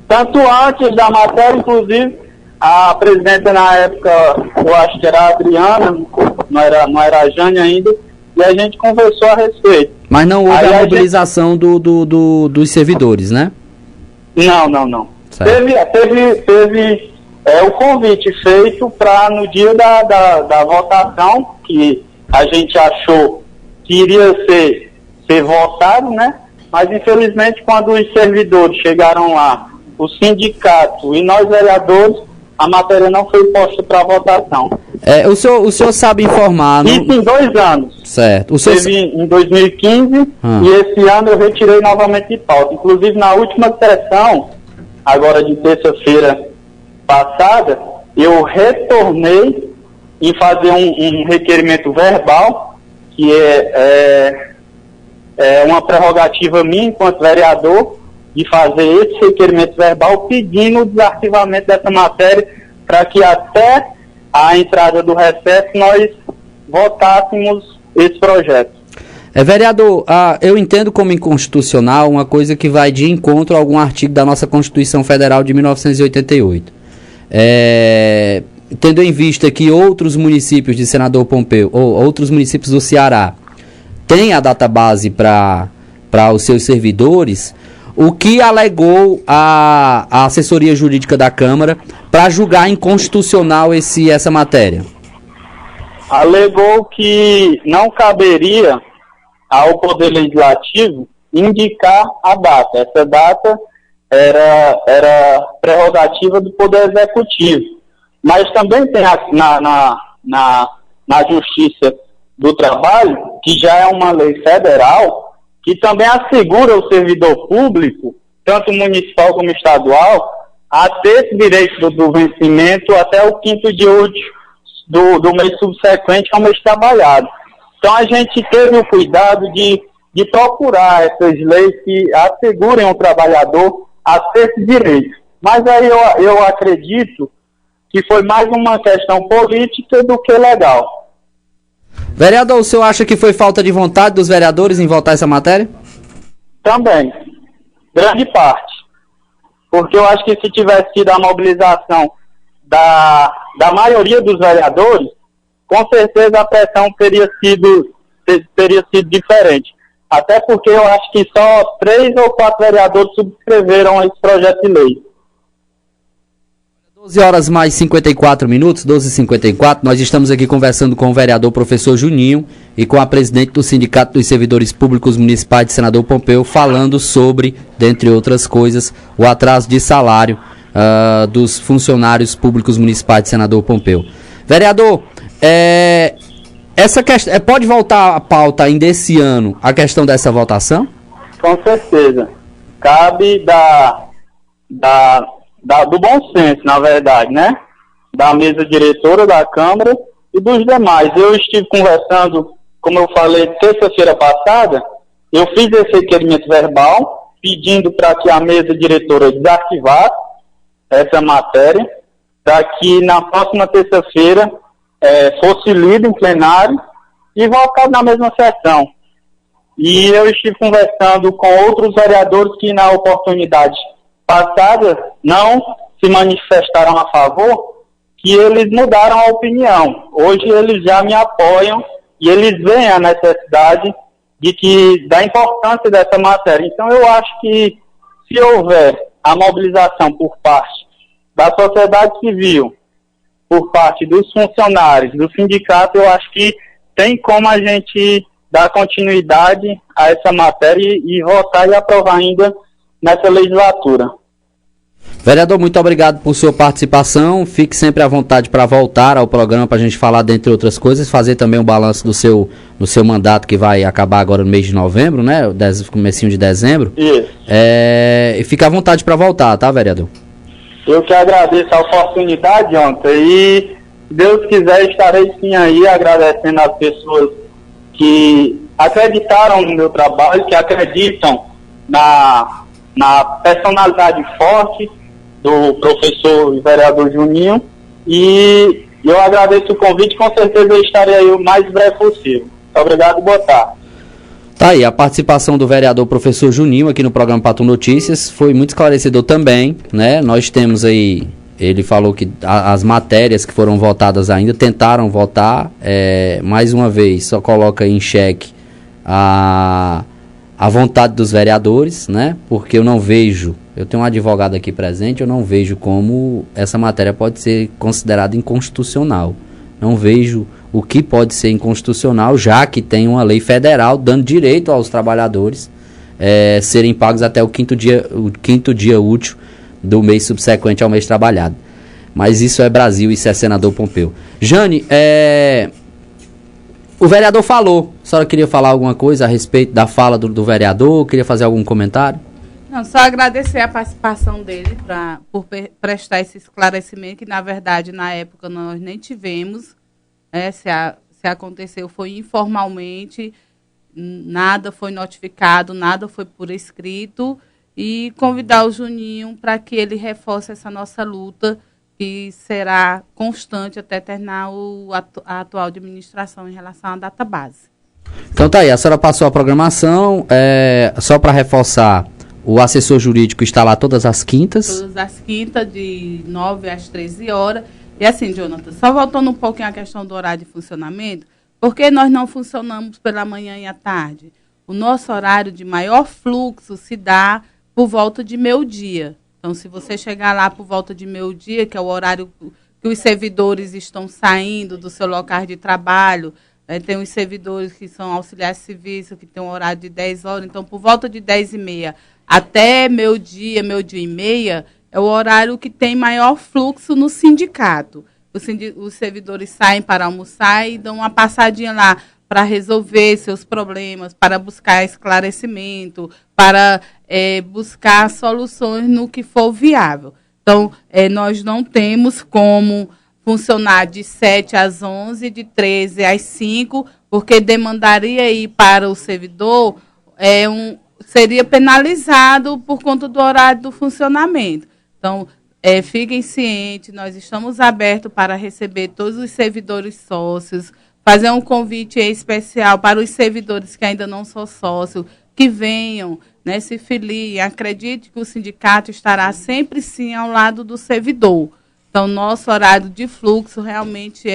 Tanto antes da matéria, inclusive, a presidenta na época, eu acho que era a Adriana, não era a Jânia ainda, e a gente conversou a respeito. Mas não houve a mobilização dos servidores, né? Não. Teve o convite feito para no dia da votação, que a gente achou que iria ser votado, né? Mas infelizmente quando os servidores chegaram lá, o sindicato e nós vereadores, a matéria não foi posta para votação. O senhor sabe informar... Isso em 2 anos. Certo. Teve em 2015 e esse ano eu retirei novamente de pauta. Inclusive na última sessão, agora de terça-feira passada, eu retornei em fazer um requerimento verbal, que é uma prerrogativa minha enquanto vereador, de fazer esse requerimento verbal pedindo o desarquivamento dessa matéria para que até a entrada do recesso nós votássemos esse projeto. Vereador, eu entendo como inconstitucional uma coisa que vai de encontro a algum artigo da nossa Constituição Federal de 1988. Tendo em vista que outros municípios de Senador Pompeu, ou outros municípios do Ceará, têm a database para os seus servidores, o que alegou a assessoria jurídica da Câmara para julgar inconstitucional essa matéria? Alegou que não caberia ao Poder Legislativo indicar a data. Essa data era prerrogativa do Poder Executivo. Mas também tem na Justiça do Trabalho, que já é uma lei federal, que também assegura ao servidor público, tanto municipal como estadual, a ter esse direito do vencimento até o 5º dia útil do mês subsequente ao mês trabalhado. Então a gente teve o cuidado de de procurar essas leis que assegurem ao trabalhador acesso e direito. Mas aí eu acredito que foi mais uma questão política do que legal. Vereador, o senhor acha que foi falta de vontade dos vereadores em votar essa matéria? Também, grande parte. Porque eu acho que se tivesse tido a mobilização da maioria dos vereadores, com certeza a pressão teria sido diferente. Até porque eu acho que só 3 ou 4 vereadores subscreveram esse projeto de lei. 12 horas mais 54 minutos, 12h54, nós estamos aqui conversando com o vereador professor Juninho e com a presidente do Sindicato dos Servidores Públicos Municipais de Senador Pompeu, falando sobre, dentre outras coisas, o atraso de salário dos funcionários públicos municipais de Senador Pompeu. Vereador, essa questão, pode voltar à pauta ainda esse ano a questão dessa votação? Com certeza. Cabe do bom senso, na verdade, né? Da mesa diretora da Câmara e dos demais. Eu estive conversando, como eu falei, terça-feira passada, eu fiz esse requerimento verbal, pedindo para que a mesa diretora desarquivasse essa matéria, para que na próxima terça-feira fosse lido em plenário e votado na mesma sessão. E eu estive conversando com outros vereadores que na oportunidade passada não se manifestaram a favor, que eles mudaram a opinião. Hoje eles já me apoiam e eles veem a necessidade da importância dessa matéria. Então eu acho que se houver a mobilização por parte da sociedade civil, por parte dos funcionários, do sindicato, eu acho que tem como a gente dar continuidade a essa matéria e votar e aprovar ainda nessa legislatura. Vereador, muito obrigado por sua participação. Fique sempre à vontade para voltar ao programa para a gente falar, dentre outras coisas, fazer também um balanço do seu mandato, que vai acabar agora no mês de novembro, né? Comecinho de dezembro. Isso. E fique à vontade para voltar, tá, vereador? Eu que agradeço a oportunidade, ontem, e se Deus quiser, estarei sim aí agradecendo às pessoas que acreditaram no meu trabalho, que acreditam na personalidade forte do professor e vereador Juninho, e eu agradeço o convite, com certeza eu estarei aí o mais breve possível. Muito obrigado e boa tarde. Tá aí, a participação do vereador professor Juninho aqui no programa Pato Notícias foi muito esclarecedor também, né? Nós temos aí, ele falou que as matérias que foram votadas ainda, tentaram votar, mais uma vez, só coloca em xeque a vontade dos vereadores, né? Porque eu não vejo, eu tenho um advogado aqui presente, eu não vejo como essa matéria pode ser considerada inconstitucional. Não vejo o que pode ser inconstitucional, já que tem uma lei federal dando direito aos trabalhadores serem pagos até o quinto dia útil do mês subsequente ao mês trabalhado. Mas isso é Brasil, isso é Senador Pompeu. Jane, o vereador falou. A senhora queria falar alguma coisa a respeito da fala do vereador? Queria fazer algum comentário? Não, só agradecer a participação dele por prestar esse esclarecimento, que na verdade na época nós nem tivemos. Se aconteceu foi informalmente, nada foi notificado, nada foi por escrito, e convidar o Juninho para que ele reforce essa nossa luta, que será constante até terminar a atual administração em relação à database. Então tá aí, a senhora passou a programação, só para reforçar, o assessor jurídico está lá todas as quintas? Todas as quintas, de 9 às 13 horas. E assim, Jonathan, só voltando um pouquinho à questão do horário de funcionamento, por que nós não funcionamos pela manhã e à tarde? O nosso horário de maior fluxo se dá por volta de meio-dia. Então, se você chegar lá por volta de meio-dia, que é o horário que os servidores estão saindo do seu local de trabalho, tem os servidores que são auxiliares civis, que tem um horário de 10 horas, então, por volta de 10h30 até meio-dia, meio-dia e meia, é o horário que tem maior fluxo no sindicato. Os servidores saem para almoçar e dão uma passadinha lá para resolver seus problemas, para buscar esclarecimento, para buscar soluções no que for viável. Então, nós não temos como funcionar de 7 às 11, de 13 às 5, porque demandaria aí para o servidor seria penalizado por conta do horário do funcionamento. Então, fiquem cientes, nós estamos abertos para receber todos os servidores sócios, fazer um convite especial para os servidores que ainda não são sócios, que venham, né, se filiem. Acredite que o sindicato estará sempre, sim, ao lado do servidor. Então, nosso horário de fluxo realmente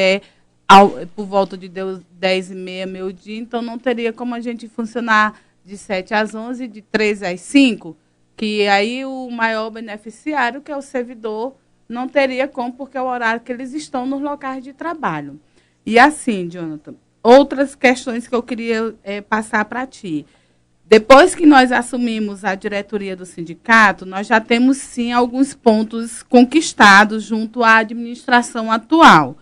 por volta de 10h30, meio-dia, então não teria como a gente funcionar de 7 às 11, de 13 às 5, que aí o maior beneficiário, que é o servidor, não teria como, porque é o horário que eles estão nos locais de trabalho. E assim, Jonathan, outras questões que eu queria passar para ti. Depois que nós assumimos a diretoria do sindicato, nós já temos, sim, alguns pontos conquistados junto à administração atual.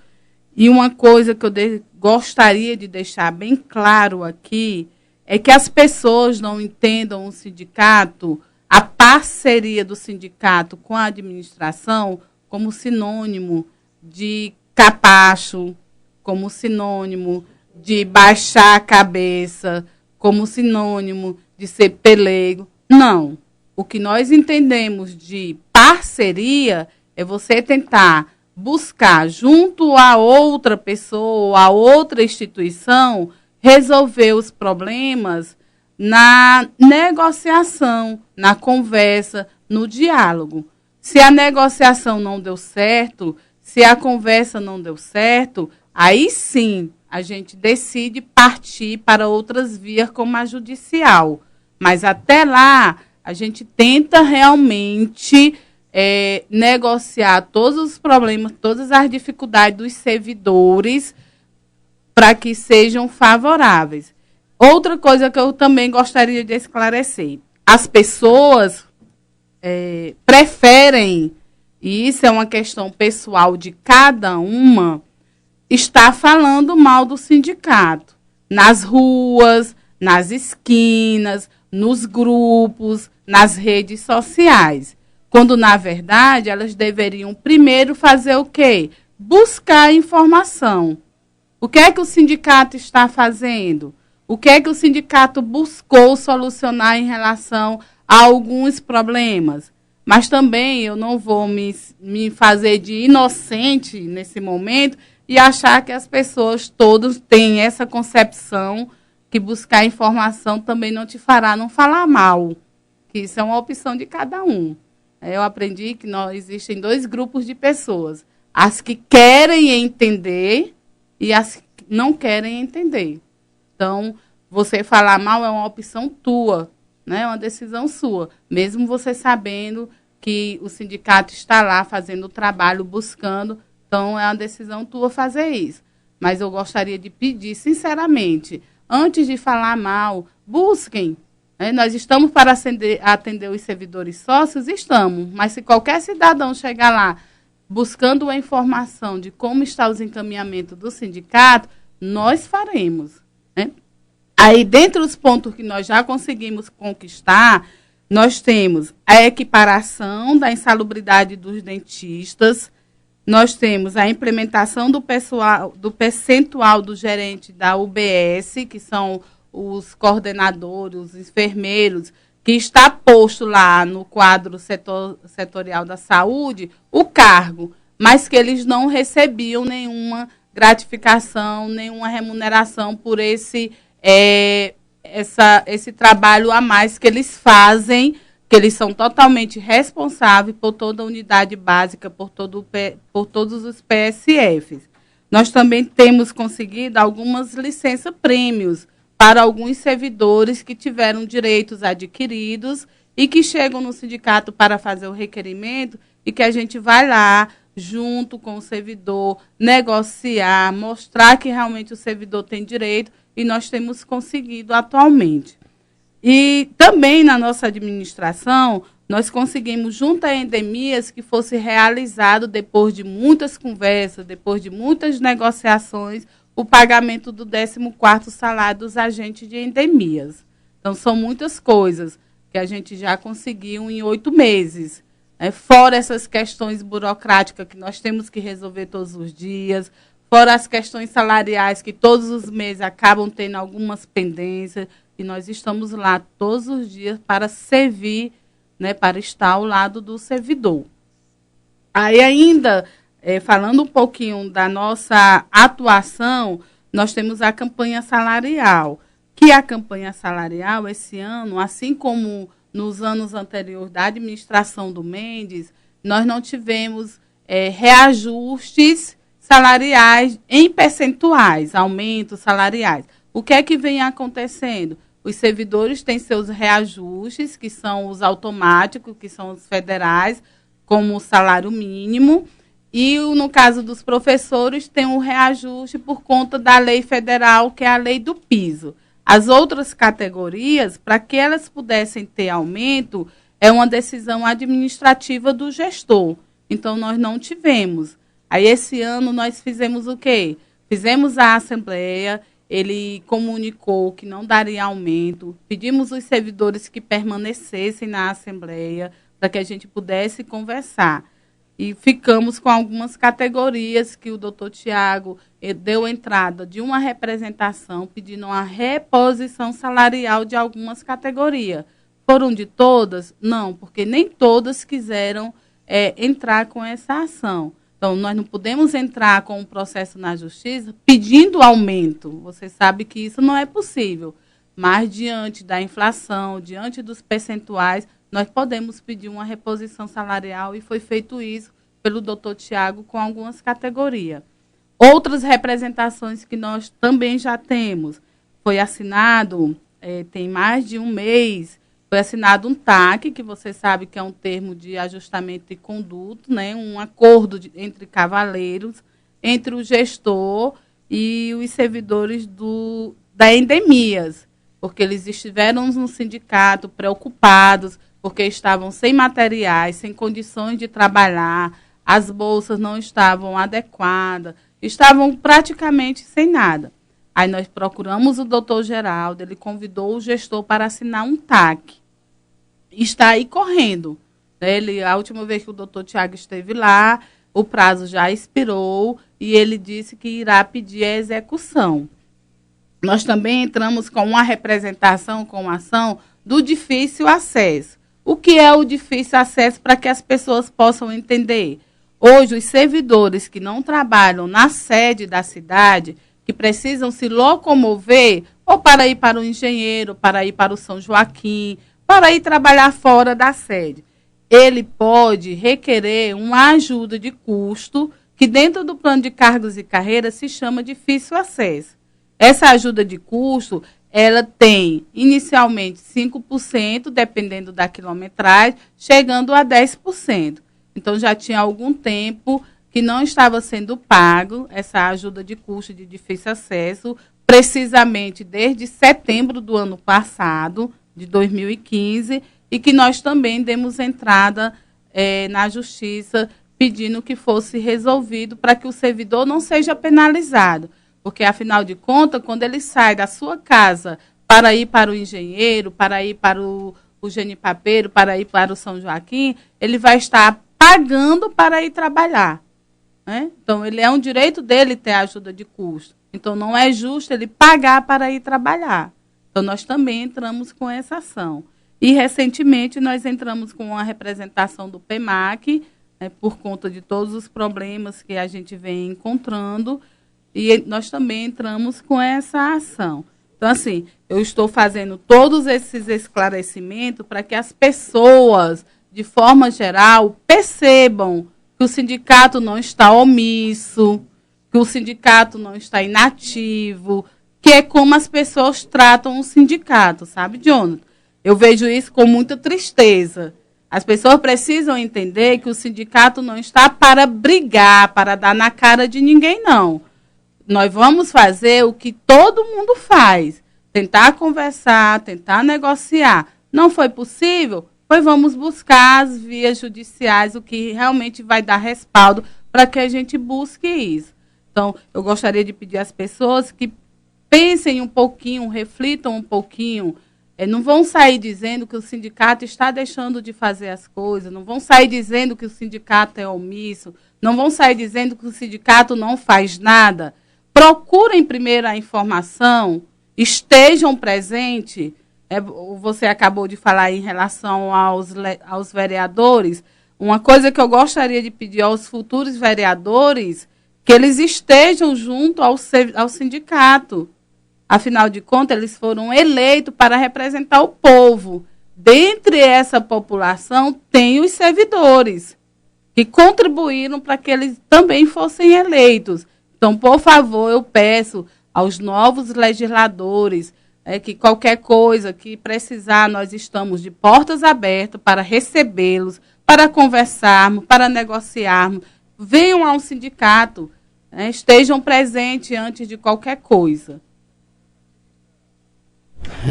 E uma coisa que eu gostaria de deixar bem claro aqui é que as pessoas não entendam o sindicato, a parceria do sindicato com a administração, como sinônimo de capacho, como sinônimo de baixar a cabeça, como sinônimo de ser pelego. Não. O que nós entendemos de parceria é você tentar buscar, junto a outra pessoa, a outra instituição, resolver os problemas na negociação, na conversa, no diálogo. Se a negociação não deu certo, se a conversa não deu certo, aí sim a gente decide partir para outras vias, como a judicial. Mas até lá, a gente tenta realmente negociar todos os problemas, todas as dificuldades dos servidores para que sejam favoráveis. Outra coisa que eu também gostaria de esclarecer. As pessoas preferem, e isso é uma questão pessoal de cada uma, estar falando mal do sindicato. Nas ruas, nas esquinas, nos grupos, nas redes sociais. Quando, na verdade, elas deveriam primeiro fazer o quê? Buscar informação. O que é que o sindicato está fazendo? O que é que o sindicato buscou solucionar em relação a alguns problemas? Mas também eu não vou me fazer de inocente nesse momento e achar que as pessoas todas têm essa concepção que buscar informação também não te fará não falar mal. Que isso é uma opção de cada um. Eu aprendi que existem 2 grupos de pessoas. As que querem entender e as que não querem entender. Então, você falar mal é uma opção tua, né? É uma decisão sua. Mesmo você sabendo que o sindicato está lá fazendo o trabalho, buscando. Então, é uma decisão tua fazer isso. Mas eu gostaria de pedir, sinceramente, antes de falar mal, busquem. Nós estamos para atender os servidores sócios? Estamos. Mas se qualquer cidadão chegar lá buscando a informação de como está os encaminhamentos do sindicato, nós faremos. Né? Aí, dentre os pontos que nós já conseguimos conquistar, nós temos a equiparação da insalubridade dos dentistas, nós temos a implementação do percentual do gerente da UBS, que são os coordenadores, os enfermeiros, que está posto lá no quadro setorial da saúde, o cargo, mas que eles não recebiam nenhuma gratificação, nenhuma remuneração por esse trabalho a mais que eles fazem, que eles são totalmente responsáveis por toda a unidade básica, por todos os PSFs. Nós também temos conseguido algumas licença-prêmios para alguns servidores que tiveram direitos adquiridos e que chegam no sindicato para fazer o requerimento e que a gente vai lá, junto com o servidor, negociar, mostrar que realmente o servidor tem direito, e nós temos conseguido atualmente. E também na nossa administração, nós conseguimos, junto a endemias, que fosse realizado, depois de muitas conversas, depois de muitas negociações, o pagamento do 14º salário dos agentes de endemias. Então, são muitas coisas que a gente já conseguiu em 8 meses. Fora essas questões burocráticas que nós temos que resolver todos os dias, fora as questões salariais, que todos os meses acabam tendo algumas pendências, e nós estamos lá todos os dias para servir, né, para estar ao lado do servidor. Aí ainda, falando um pouquinho da nossa atuação, nós temos a campanha salarial, que a campanha salarial, esse ano, assim como nos anos anteriores da administração do Mendes, nós não tivemos reajustes salariais em percentuais, aumentos salariais. O que é que vem acontecendo? Os servidores têm seus reajustes, que são os automáticos, que são os federais, como o salário mínimo, e no caso dos professores tem um reajuste por conta da lei federal, que é a lei do piso. As outras categorias, para que elas pudessem ter aumento, é uma decisão administrativa do gestor. Então, nós não tivemos. Aí, esse ano, nós fizemos o quê? Fizemos a assembleia, ele comunicou que não daria aumento, pedimos os servidores que permanecessem na assembleia para que a gente pudesse conversar. E ficamos com algumas categorias que o doutor Tiago deu entrada de uma representação pedindo uma reposição salarial de algumas categorias. Foram de todas? Não, porque nem todas quiseram entrar com essa ação. Então, nós não podemos entrar com um processo na justiça pedindo aumento. Você sabe que isso não é possível. Mas, diante da inflação, diante dos percentuais, nós podemos pedir uma reposição salarial e foi feito isso pelo doutor Tiago com algumas categorias. Outras representações que nós também já temos. Foi assinado, tem mais de um mês, foi assinado um TAC, que você sabe que é um termo de ajustamento de conduta, né, um acordo entre cavaleiros, entre o gestor e os servidores da Endemias, porque eles estiveram no sindicato preocupados, porque estavam sem materiais, sem condições de trabalhar, as bolsas não estavam adequadas, estavam praticamente sem nada. Aí nós procuramos o doutor Geraldo, ele convidou o gestor para assinar um TAC. Está aí correndo. A última vez que o doutor Tiago esteve lá, o prazo já expirou e ele disse que irá pedir a execução. Nós também entramos com uma representação, com uma ação do difícil acesso. O que é o difícil acesso para que as pessoas possam entender? Hoje, os servidores que não trabalham na sede da cidade, que precisam se locomover, ou para ir para o Engenheiro, para ir para o São Joaquim, para ir trabalhar fora da sede, ele pode requerer uma ajuda de custo, que dentro do plano de cargos e carreiras se chama difícil acesso. Essa ajuda de custo, ela tem inicialmente 5%, dependendo da quilometragem, chegando a 10%. Então, já tinha algum tempo que não estava sendo pago essa ajuda de custo de difícil acesso, precisamente desde setembro do ano passado, de 2015, e que nós também demos entrada na Justiça pedindo que fosse resolvido para que o servidor não seja penalizado. Porque, afinal de contas, quando ele sai da sua casa para ir para o Engenheiro, para ir para o Genipapeiro, para ir para o São Joaquim, ele vai estar pagando para ir trabalhar. Né? Então, é um direito dele ter ajuda de custo. Então, não é justo ele pagar para ir trabalhar. Então, nós também entramos com essa ação. E, recentemente, nós entramos com uma representação do PEMAC, por conta de todos os problemas que a gente vem encontrando, e nós também entramos com essa ação. Então, assim, eu estou fazendo todos esses esclarecimentos para que as pessoas, de forma geral, percebam que o sindicato não está omisso, que o sindicato não está inativo, que é como as pessoas tratam o sindicato, sabe, Jonathan? Eu vejo isso com muita tristeza. As pessoas precisam entender que o sindicato não está para brigar, para dar na cara de ninguém, não. Nós vamos fazer o que todo mundo faz, tentar conversar, tentar negociar. Não foi possível? Pois vamos buscar as vias judiciais, o que realmente vai dar respaldo para que a gente busque isso. Então, eu gostaria de pedir às pessoas que pensem um pouquinho, reflitam um pouquinho Não vão sair dizendo que o sindicato está deixando de fazer as coisas, não vão sair dizendo que o sindicato é omisso, não vão sair dizendo que o sindicato não faz nada. Procurem primeiro a informação, estejam presentes. Você acabou de falar em relação aos vereadores. Uma coisa que eu gostaria de pedir aos futuros vereadores, que eles estejam junto ao sindicato. Afinal de contas, eles foram eleitos para representar o povo. Dentre essa população, tem os servidores, que contribuíram para que eles também fossem eleitos. Então, por favor, eu peço aos novos legisladores que qualquer coisa que precisar, nós estamos de portas abertas para recebê-los, para conversarmos, para negociarmos. Venham ao sindicato, estejam presentes antes de qualquer coisa.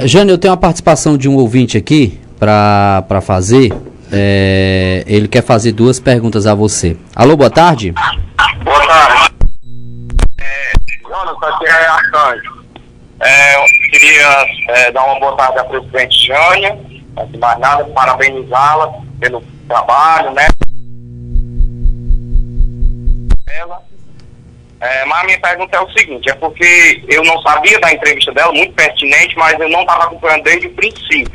Jane, eu tenho uma participação de um ouvinte aqui para fazer. Ele quer fazer 2 perguntas a você. Alô, boa tarde. Boa tarde. Jonathan, aqui é Arcanjo. Eu queria dar uma boa tarde à presidente Jânia, antes de mais nada, parabenizá-la pelo trabalho, né? Mas a minha pergunta é o seguinte, porque eu não sabia da entrevista dela, muito pertinente, mas eu não estava acompanhando desde o princípio.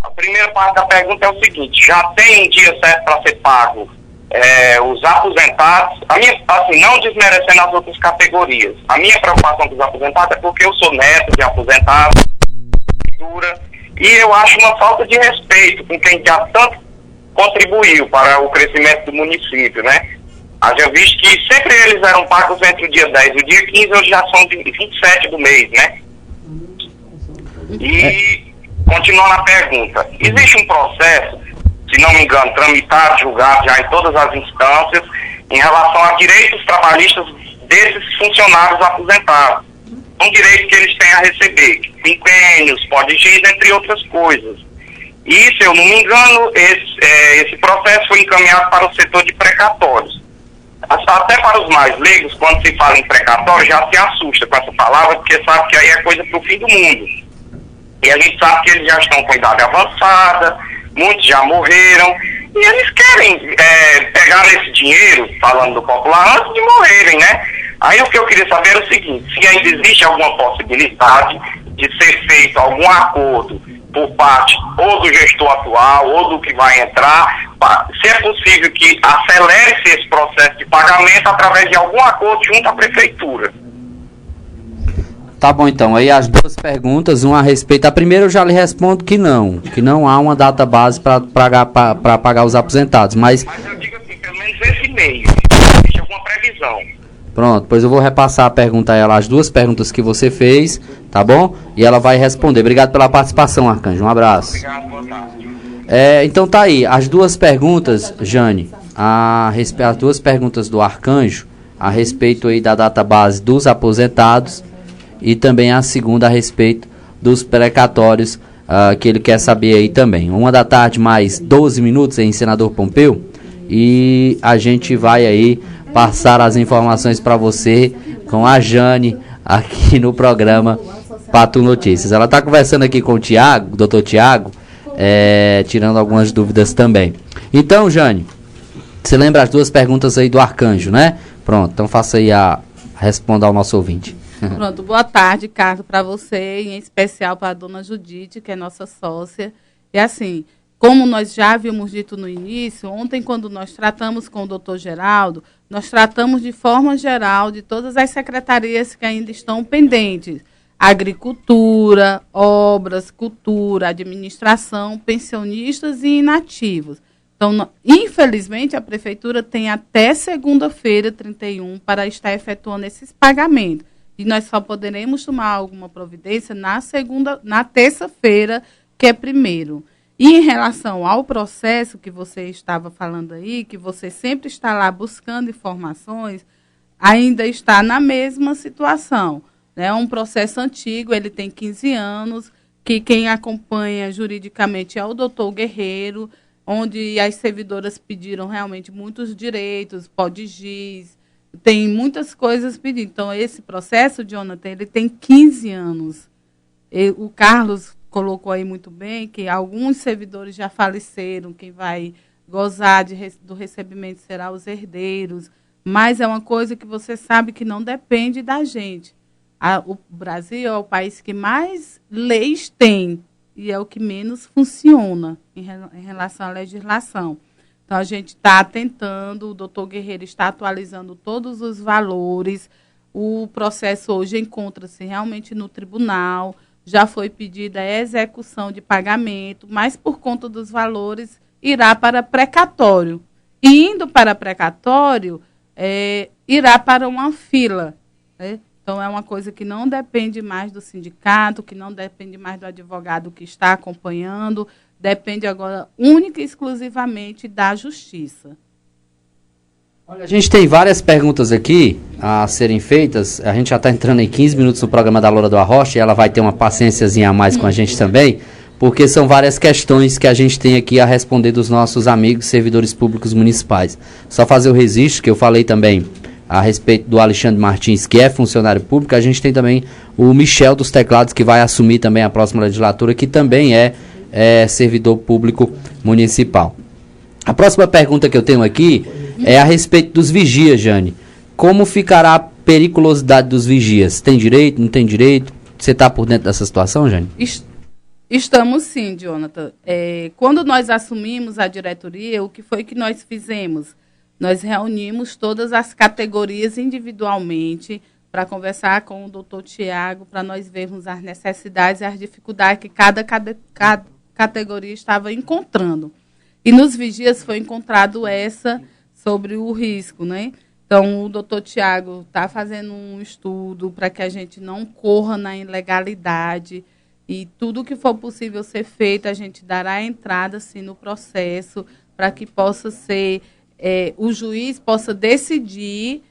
A primeira parte da pergunta é o seguinte, já tem um dia certo para ser pago os aposentados, assim, não desmerecendo as outras categorias. A minha preocupação com os aposentados é porque eu sou neto de aposentado, e eu acho uma falta de respeito com quem já tanto contribuiu para o crescimento do município, né? Haja visto que sempre eles eram pagos entre o dia 10 e o dia 15, hoje já são 27 do mês, né? E, continuando a pergunta, existe um processo, se não me engano, tramitado, julgado já em todas as instâncias, em relação a direitos trabalhistas desses funcionários aposentados. Um direito que eles têm a receber, quinquênios, pós-GIS, entre outras coisas. E, se eu não me engano, esse processo foi encaminhado para o setor de precatórios. Até para os mais leigos, quando se fala em precatório, já se assusta com essa palavra, porque sabe que aí é coisa para o fim do mundo. E a gente sabe que eles já estão com idade avançada, muitos já morreram, e eles querem pegar esse dinheiro, falando do popular, antes de morrerem, né? Aí o que eu queria saber era o seguinte, se ainda existe alguma possibilidade de ser feito algum acordo por parte ou do gestor atual, ou do que vai entrar, se é possível que acelere-se esse processo de pagamento através de algum acordo junto à prefeitura. Tá bom, então. Aí as 2 perguntas, uma a respeito. A primeira eu já lhe respondo que não há uma data base para pagar os aposentados. Mas eu digo assim, pelo menos esse mês, existe alguma previsão. Pronto, pois eu vou repassar a pergunta a ela, as 2 perguntas que você fez, tá bom? E ela vai responder. Obrigado pela participação, Arcanjo. Um abraço. Obrigado, boa tarde. Então tá aí, as 2 perguntas, Jane, as 2 perguntas do Arcanjo, a respeito aí da data base dos aposentados e também a segunda a respeito dos precatórios, que ele quer saber aí também. 1h mais 12 minutos em Senador Pompeu, e a gente vai aí passar as informações para você com a Jane aqui no programa Pato Notícias. Ela está conversando aqui com o Tiago, doutor Tiago, tirando algumas dúvidas também. Então, Jane, você lembra as 2 perguntas aí do Arcanjo, né? Pronto, então faça aí responda ao nosso ouvinte. Pronto, boa tarde, Carlos, para você, em especial para a dona Judite, que é nossa sócia. E assim, como nós já havíamos dito no início, ontem, quando nós tratamos com o doutor Geraldo, nós tratamos de forma geral de todas as secretarias que ainda estão pendentes. Agricultura, obras, cultura, administração, pensionistas e inativos. Então, infelizmente, a prefeitura tem até segunda-feira, 31, para estar efetuando esses pagamentos. E nós só poderemos tomar alguma providência na terça-feira, que é 1º. E em relação ao processo que você estava falando aí, que você sempre está lá buscando informações, ainda está na mesma situação. É um processo antigo, ele tem 15 anos, que quem acompanha juridicamente é o doutor Guerreiro, onde as servidoras pediram realmente muitos direitos, pós-GIS, tem muitas coisas pedidas. Então, esse processo, Jonathan, ele tem 15 anos. O Carlos colocou aí muito bem, que alguns servidores já faleceram, quem vai gozar do recebimento será os herdeiros, mas é uma coisa que você sabe que não depende da gente. O Brasil é o país que mais leis tem e é o que menos funciona em relação à legislação. Então, a gente está tentando, o doutor Guerreiro está atualizando todos os valores, o processo hoje encontra-se realmente no tribunal, já foi pedida a execução de pagamento, mas por conta dos valores irá para precatório. E indo para precatório, irá para uma fila, né? Então, é uma coisa que não depende mais do sindicato, que não depende mais do advogado que está acompanhando, depende agora única e exclusivamente da justiça. Olha, a gente tem várias perguntas aqui a serem feitas. A gente já está entrando em 15 minutos no programa da Loura do Arrocha e ela vai ter uma paciênciazinha a mais com a gente também, porque são várias questões que a gente tem aqui a responder dos nossos amigos servidores públicos municipais. Só fazer o registro, que eu falei também a respeito do Alexandre Martins, que é funcionário público. A gente tem também o Michel dos Teclados, que vai assumir também a próxima legislatura, que também é servidor público municipal. A próxima pergunta que eu tenho aqui é a respeito dos vigias, Jane. Como ficará a periculosidade dos vigias? Tem direito, não tem direito? Você está por dentro dessa situação, Jane? Estamos sim, Jonathan. Quando nós assumimos a diretoria, o que foi que nós fizemos? Nós reunimos todas as categorias individualmente para conversar com o doutor Tiago, para nós vermos as necessidades e as dificuldades que cada categoria estava encontrando. E nos vigias foi encontrado essa sobre o risco, né? Então, o doutor Tiago está fazendo um estudo para que a gente não corra na ilegalidade e tudo que for possível ser feito, a gente dará entrada, sim, no processo para que possa ser... o juiz possa decidir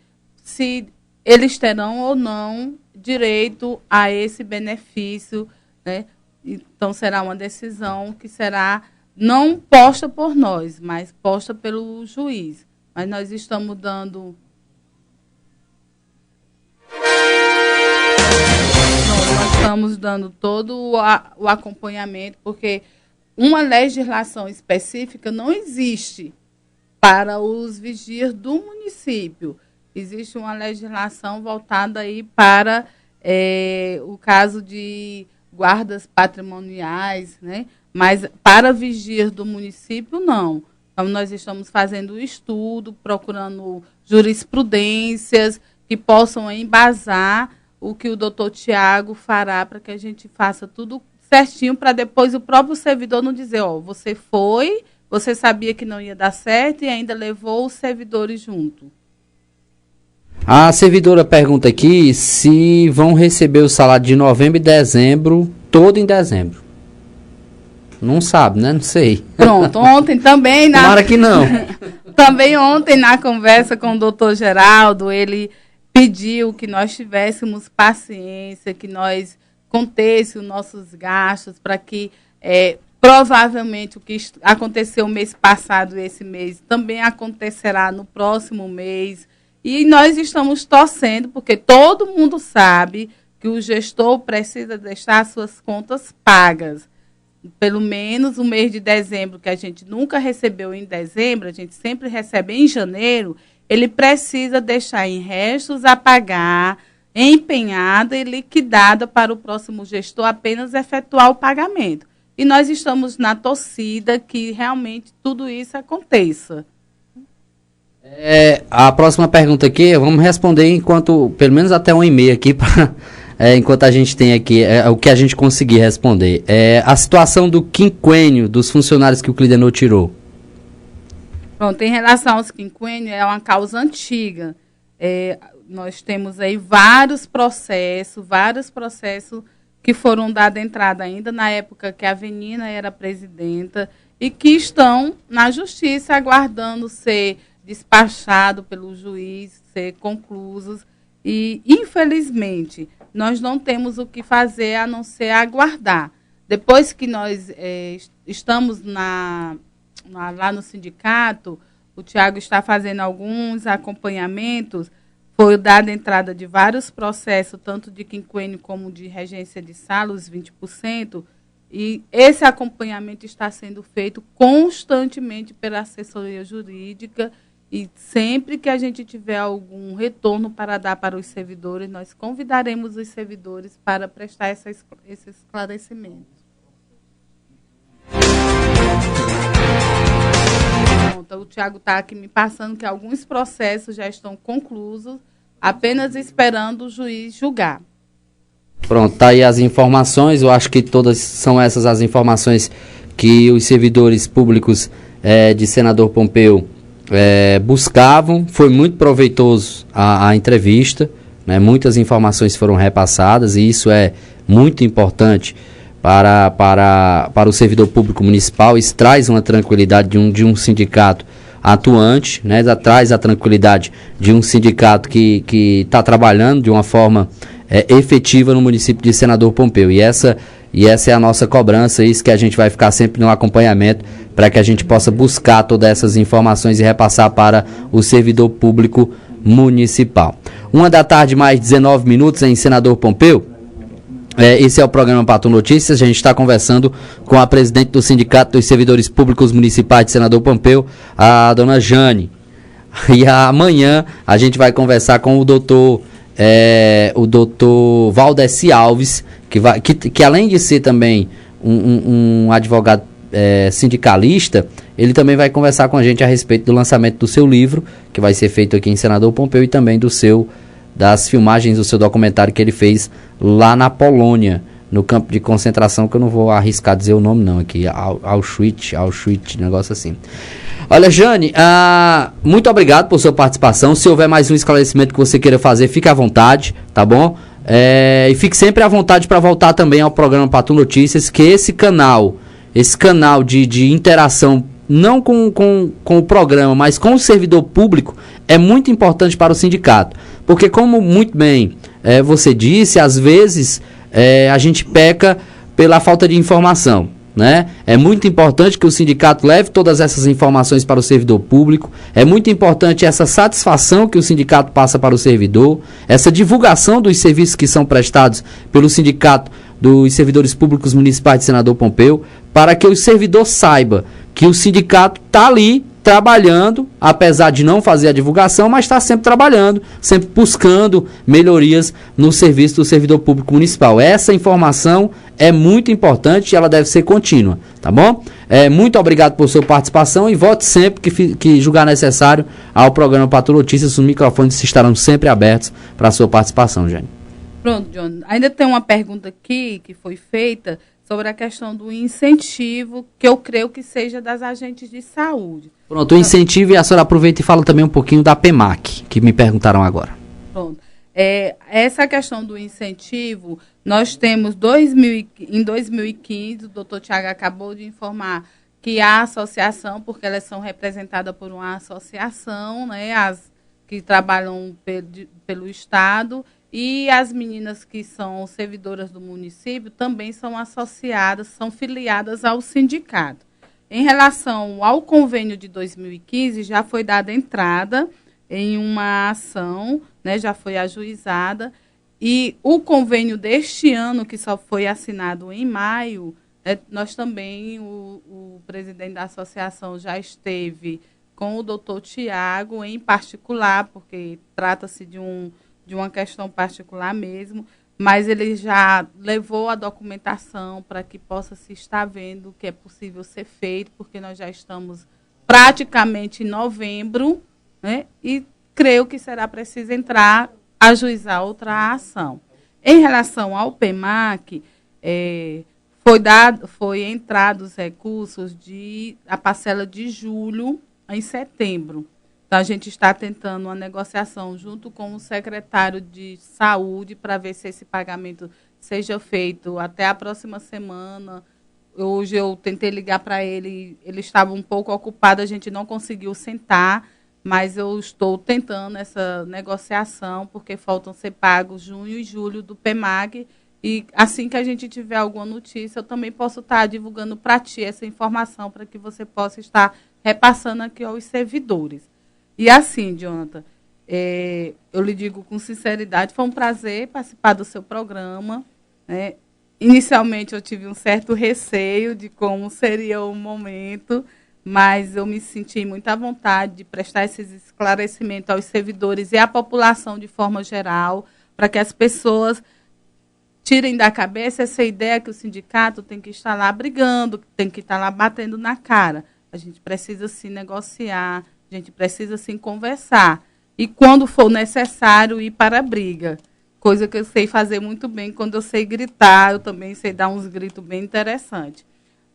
se eles terão ou não direito a esse benefício, né? Então, será uma decisão que será não posta por nós, mas posta pelo juiz. Mas nós estamos dando... Nós estamos dando todo o acompanhamento, porque uma legislação específica não existe para os vigias do município. Existe uma legislação voltada aí para o caso de guardas patrimoniais, né? Mas para vigias do município, não. Então, nós estamos fazendo estudo, procurando jurisprudências que possam embasar o que o doutor Tiago fará para que a gente faça tudo certinho, para depois o próprio servidor não dizer, você foi... Você sabia que não ia dar certo e ainda levou os servidores junto. A servidora pergunta aqui se vão receber o salário de novembro e dezembro, todo em dezembro. Não sabe, né? Não sei. Pronto, ontem também... Tomara que não. Também ontem, na conversa com o doutor Geraldo, ele pediu que nós tivéssemos paciência, que nós contêssemos os nossos gastos para que... provavelmente o que aconteceu mês passado e esse mês também acontecerá no próximo mês. E nós estamos torcendo, porque todo mundo sabe que o gestor precisa deixar suas contas pagas. Pelo menos o mês de dezembro, que a gente nunca recebeu em dezembro, a gente sempre recebe em janeiro, ele precisa deixar em restos a pagar, empenhada e liquidada para o próximo gestor apenas efetuar o pagamento. E nós estamos na torcida que realmente tudo isso aconteça. A próxima pergunta aqui, vamos responder enquanto, pelo menos até 1h30 aqui, enquanto a gente tem aqui, o que a gente conseguir responder. A situação do quinquênio dos funcionários que o Clidenor tirou. Pronto, em relação aos quinquênios, é uma causa antiga. Nós temos aí vários processos que foram dados entrada ainda na época que a Avenina era presidenta e que estão na justiça aguardando ser despachado pelo juiz, ser conclusos. E, infelizmente, nós não temos o que fazer a não ser aguardar. Depois que nós estamos lá no sindicato, o Tiago está fazendo alguns acompanhamentos. Foi dada entrada de vários processos, tanto de quinquênio como de regência de sala, os 20%, E esse acompanhamento está sendo feito constantemente pela assessoria jurídica e sempre que a gente tiver algum retorno para dar para os servidores, nós convidaremos os servidores para prestar esse esclarecimento. O Tiago está aqui me passando que alguns processos já estão conclusos, apenas esperando o juiz julgar. Pronto, tá aí as informações. Eu acho que todas são essas as informações que os servidores públicos de Senador Pompeu buscavam. Foi muito proveitoso a entrevista, né? Muitas informações foram repassadas e isso é muito importante para o servidor público municipal. Isso traz uma tranquilidade de um sindicato atuante, né? Traz a tranquilidade de um sindicato que está trabalhando de uma forma efetiva no município de Senador Pompeu. E essa é a nossa cobrança, isso que a gente vai ficar sempre no acompanhamento para que a gente possa buscar todas essas informações e repassar para o servidor público municipal. 1h mais 19 minutos em Senador Pompeu. Esse é o programa Pato Notícias. A gente está conversando com a presidente do Sindicato dos Servidores Públicos Municipais de Senador Pompeu, a dona Jane. E amanhã a gente vai conversar com o doutor Valdeci Alves, que além de ser também um advogado sindicalista, ele também vai conversar com a gente a respeito do lançamento do seu livro, que vai ser feito aqui em Senador Pompeu, e também das filmagens do seu documentário que ele fez lá na Polônia, no campo de concentração, que eu não vou arriscar dizer o nome não aqui, Auschwitz, negócio assim. Olha, Jane, muito obrigado por sua participação. Se houver mais um esclarecimento que você queira fazer, fique à vontade, tá bom? E fique sempre à vontade para voltar também ao programa Pato Notícias, que esse canal de interação, não com o programa, mas com o servidor público, é muito importante para o sindicato. Porque, como muito bem você disse, às vezes a gente peca pela falta de informação, né? É muito importante que o sindicato leve todas essas informações para o servidor público. É muito importante essa satisfação que o sindicato passa para o servidor, essa divulgação dos serviços que são prestados pelo Sindicato dos Servidores Públicos Municipais de Senador Pompeu, para que o servidor saiba que o sindicato está ali trabalhando, apesar de não fazer a divulgação, mas está sempre trabalhando, sempre buscando melhorias no serviço do servidor público municipal. Essa informação é muito importante e ela deve ser contínua, tá bom? Muito obrigado por sua participação e volte sempre que julgar necessário ao programa Pato Notícias. Os microfones estarão sempre abertos para a sua participação, Jane. Pronto, John. Ainda tem uma pergunta aqui que foi feita sobre a questão do incentivo, que eu creio que seja das agentes de saúde. Pronto, o incentivo, e a senhora aproveita e fala também um pouquinho da PEMAC, que me perguntaram agora. Pronto. Essa questão do incentivo, nós temos em 2015, o doutor Tiago acabou de informar que a associação, porque elas são representadas por uma associação, né, as que trabalham pelo Estado, e as meninas que são servidoras do município também são associadas, são filiadas ao sindicato. Em relação ao convênio de 2015, já foi dada entrada em uma ação, né, já foi ajuizada, e o convênio deste ano, que só foi assinado em maio, nós também, o presidente da associação já esteve com o doutor Tiago em particular, porque trata-se de uma questão particular mesmo, mas ele já levou a documentação para que possa se estar vendo o que é possível ser feito, porque nós já estamos praticamente em novembro, né, e creio que será preciso ajuizar outra ação. Em relação ao PEMAC, foi entrado os recursos a parcela de julho em setembro. Então, a gente está tentando uma negociação junto com o secretário de Saúde para ver se esse pagamento seja feito até a próxima semana. Hoje eu tentei ligar para ele estava um pouco ocupado, a gente não conseguiu sentar, mas eu estou tentando essa negociação, porque faltam ser pagos junho e julho do PEMAG, e assim que a gente tiver alguma notícia, eu também posso estar divulgando para ti essa informação, para que você possa estar repassando aqui aos servidores. E assim, Jonathan, eu lhe digo com sinceridade, foi um prazer participar do seu programa, né? Inicialmente eu tive um certo receio de como seria o momento, mas eu me senti muito à vontade de prestar esses esclarecimentos aos servidores e à população de forma geral, para que as pessoas tirem da cabeça essa ideia que o sindicato tem que estar lá brigando, tem que estar lá batendo na cara. A gente precisa sim negociar, a gente precisa sim conversar. E quando for necessário, ir para a briga. Coisa que eu sei fazer muito bem. Quando eu sei gritar, eu também sei dar uns gritos bem interessantes.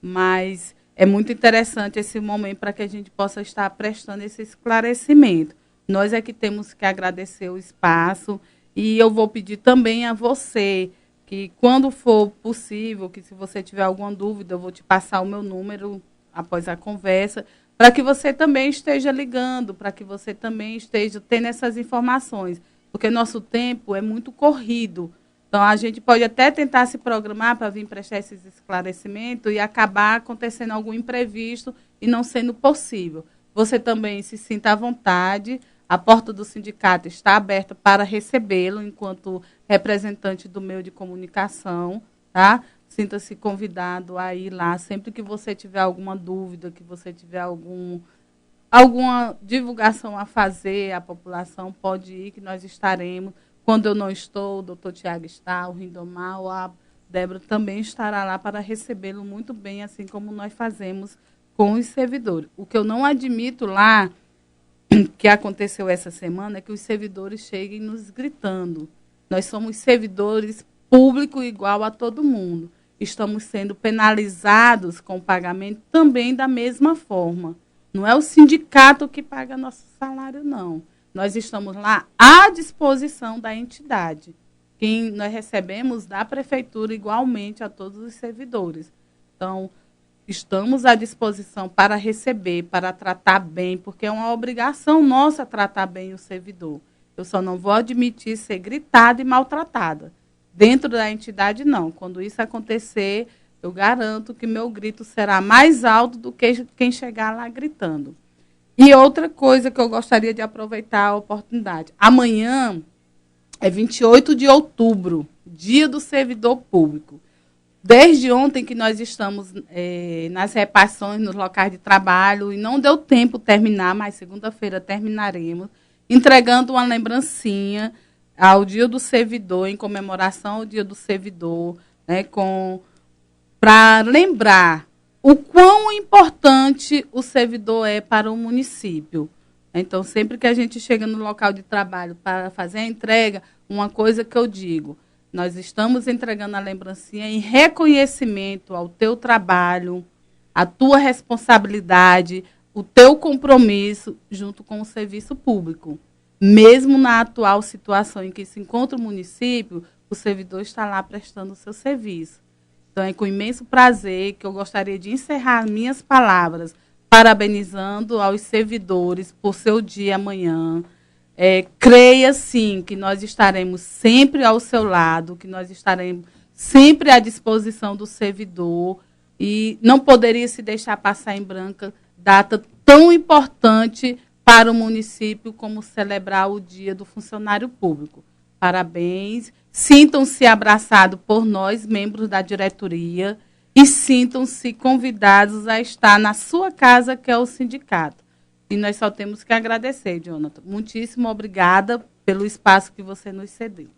Mas é muito interessante esse momento para que a gente possa estar prestando esse esclarecimento. Nós é que temos que agradecer o espaço. E eu vou pedir também a você que, quando for possível, que se você tiver alguma dúvida, eu vou te passar o meu número após a conversa, para que você também esteja ligando, para que você também esteja tendo essas informações. Porque nosso tempo é muito corrido. Então, a gente pode até tentar se programar para vir prestar esses esclarecimentos e acabar acontecendo algum imprevisto e não sendo possível. Você também se sinta à vontade, a porta do sindicato está aberta para recebê-lo enquanto representante do meio de comunicação, tá? Sinta-se convidado a ir lá sempre que você tiver alguma dúvida, que você tiver alguma divulgação a fazer, a população pode ir, que nós estaremos. Quando eu não estou, o doutor Tiago está, o Rindomar, ou a Débora também estará lá para recebê-lo muito bem, assim como nós fazemos com os servidores. O que eu não admito lá, que aconteceu essa semana, é que os servidores cheguem nos gritando. Nós somos servidores públicos igual a todo mundo. Estamos sendo penalizados com o pagamento também da mesma forma. Não é o sindicato que paga nosso salário, não. Nós estamos lá à disposição da entidade. Quem nós recebemos da prefeitura igualmente a todos os servidores. Então, estamos à disposição para receber, para tratar bem, porque é uma obrigação nossa tratar bem o servidor. Eu só não vou admitir ser gritada e maltratada. Dentro da entidade, não. Quando isso acontecer, eu garanto que meu grito será mais alto do que quem chegar lá gritando. E outra coisa que eu gostaria de aproveitar a oportunidade. Amanhã é 28 de outubro, Dia do Servidor Público. Desde ontem que nós estamos nas repartições, nos locais de trabalho, e não deu tempo terminar, mas segunda-feira terminaremos, entregando uma lembrancinha ao Dia do Servidor, em comemoração ao Dia do Servidor, né, para lembrar o quão importante o servidor é para o município. Então, sempre que a gente chega no local de trabalho para fazer a entrega, uma coisa que eu digo, nós estamos entregando a lembrancinha em reconhecimento ao teu trabalho, à tua responsabilidade, o teu compromisso junto com o serviço público. Mesmo na atual situação em que se encontra o município, o servidor está lá prestando o seu serviço. Então, é com imenso prazer que eu gostaria de encerrar minhas palavras parabenizando aos servidores por seu dia amanhã. Creia, sim, que nós estaremos sempre ao seu lado, que nós estaremos sempre à disposição do servidor e não poderia se deixar passar em branco data tão importante para o município como celebrar o Dia do Funcionário Público. Parabéns, sintam-se abraçados por nós, membros da diretoria, e sintam-se convidados a estar na sua casa, que é o sindicato. E nós só temos que agradecer, Jonathan. Muitíssimo obrigada pelo espaço que você nos cedeu.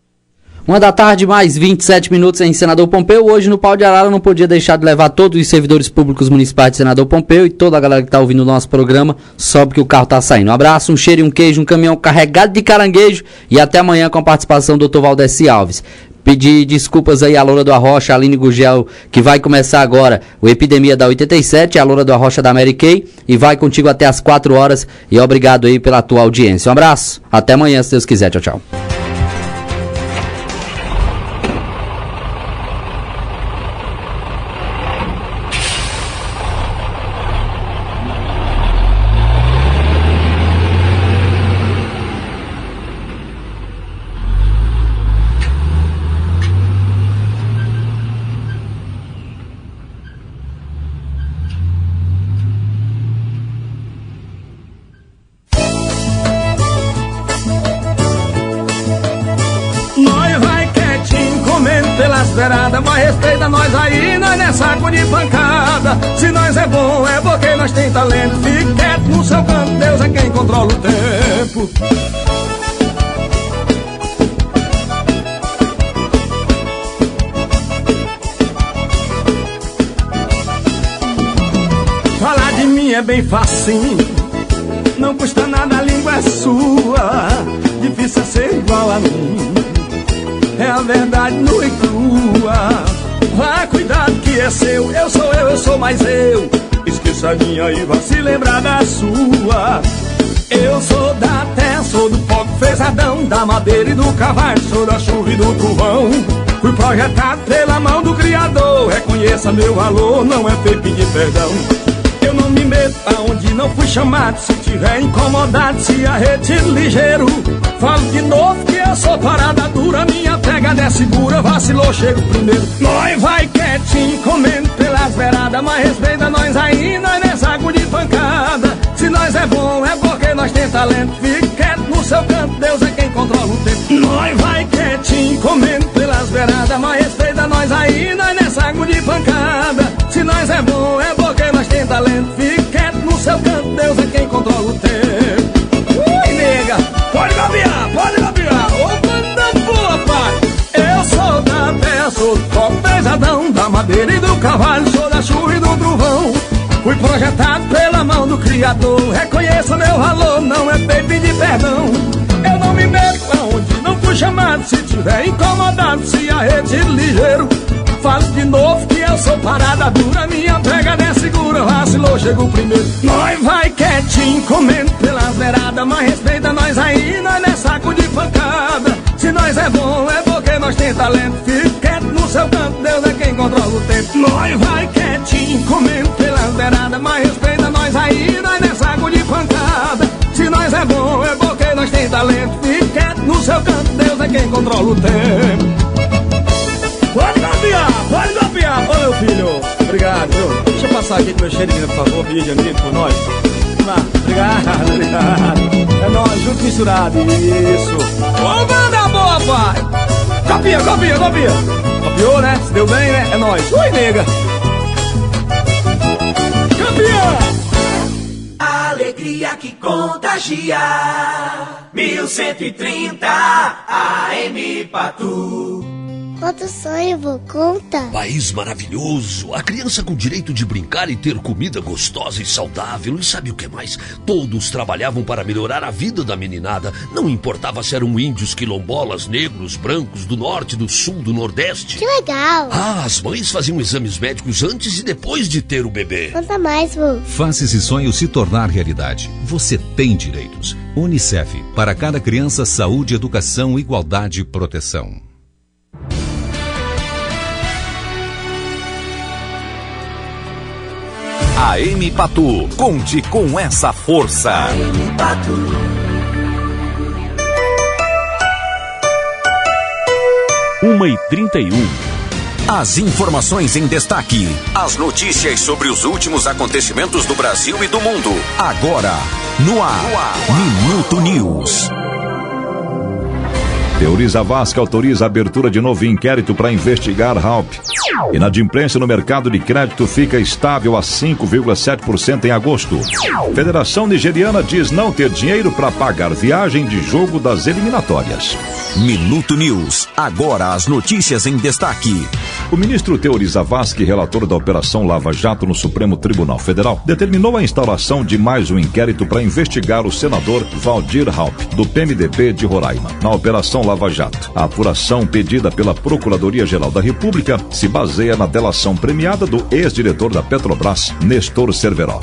1h, mais 27 minutos em Senador Pompeu. Hoje no Pau de Arara não podia deixar de levar todos os servidores públicos municipais de Senador Pompeu e toda a galera que está ouvindo o nosso programa, só porque o carro está saindo. Um abraço, um cheiro e um queijo, um caminhão carregado de caranguejo e até amanhã com a participação do Dr. Valdeci Alves. Pedir desculpas aí à Loura do Arrocha, a Aline Gugel, que vai começar agora o Epidemia da 87, a Loura do Arrocha da Mary Kay, e vai contigo até as 4 horas. E obrigado aí pela tua audiência. Um abraço, até amanhã, se Deus quiser. Tchau, tchau. beiradas, mas respeita nós aí, nós não é saco de pancada. Se nós é bom, é porque nós tem talento. Fique quieto no seu canto, Deus é quem controla o tempo. Falar de mim é bem facinho, não custa nada, a língua é sua. Difícil é ser igual a mim, é a verdade nua e crua. Vá, cuidado que é seu, eu sou mais eu. Esqueça a minha e vá se lembrar da sua. Eu sou da terra, sou do pó que fez Adão, da madeira e do cavalo, sou da chuva e do trovão. Fui projetado pela mão do Criador, reconheça meu valor, não é feio pedir perdão. Eu não me meto aonde não fui chamado, se tiver incomodado, se arrete ligeiro. Falo de novo que eu sou parada dura, minha pegada é segura, vacilou, chego primeiro. Nós vai quietinho, comendo pelas beiradas, mas respeita nós aí, nós não é saco de pancada. Se nós é bom, é porque nós tem talento. Fique quieto no seu canto, Deus é quem controla o tempo. Nós vai quietinho, comendo pelas beiradas, mas respeita nós aí, nós não é saco de pancada. Se nós é bom, é porque nós tem talento. Fique quieto no seu canto, Deus é quem controla o tempo. Ui, nega, pode gabiar, ô banda boa, pai. Eu sou da terra, sou do pó pesadão, da madeira e do cavalo, sou da chuva e do trovão. Fui projetado pela mão do Criador, reconheça meu valor, não é feio pedir perdão. Eu não me meto aonde não fui chamado, se tiver incomodado, se arrete ligeiro. Falo de novo que eu sou parada dura, minha pegada é segura, vacilou, chegou primeiro. Nós vai quietinho, comendo pelas beiradas, mas respeita nós aí, nós não é saco de pancada. Se nós é bom, é porque nós tem talento. Fique quieto no seu canto, Deus é quem controla o tempo. Nós vai quietinho, comendo pelas beiradas, mas respeita nós aí, nós não é saco de pancada. Se nós é bom, é porque nós tem talento. Fique quieto no seu canto, Deus é quem controla o tempo. Pode gabiar, ô meu filho. Obrigado, viu? Deixa eu passar aqui com meu cheiro, por favor, pedir amigo por nós. Vamos lá, obrigado. É nós, junto misturado, isso. Ô, banda boa, pai. Copia. Copiou, né? Se deu bem, né? É nós. Ui, nega. Copia. Alegria que contagia. 1130 AM Patu. Outro sonho, vou contar. País maravilhoso, a criança com direito de brincar e ter comida gostosa e saudável. E sabe o que mais? Todos trabalhavam para melhorar a vida da meninada. Não importava se eram índios, quilombolas, negros, brancos, do norte, do sul, do nordeste. Que legal! Ah, as mães faziam exames médicos antes e depois de ter o bebê. Conta mais, vô. Faça esse sonho se tornar realidade. Você tem direitos. Unicef, para cada criança, saúde, educação, igualdade e proteção. AM Patu, conte com essa força. AM Patu. Uma e 31. As informações em destaque. As notícias sobre os últimos acontecimentos do Brasil e do mundo. Agora, no ar. Minuto News. Teoriza Vasca autoriza a abertura de novo inquérito para investigar Halp. Inadimplência no mercado de crédito fica estável a 5,7% em agosto. Federação Nigeriana diz não ter dinheiro para pagar viagem de jogo das eliminatórias. Minuto News. Agora as notícias em destaque. O ministro Teoriza Vasque, relator da Operação Lava Jato no Supremo Tribunal Federal, determinou a instauração de mais um inquérito para investigar o senador Valdir Halp, do PMDB de Roraima, na Operação Lava Jato. A apuração pedida pela Procuradoria-Geral da República se baseia na delação premiada do ex-diretor da Petrobras, Nestor Cerveró.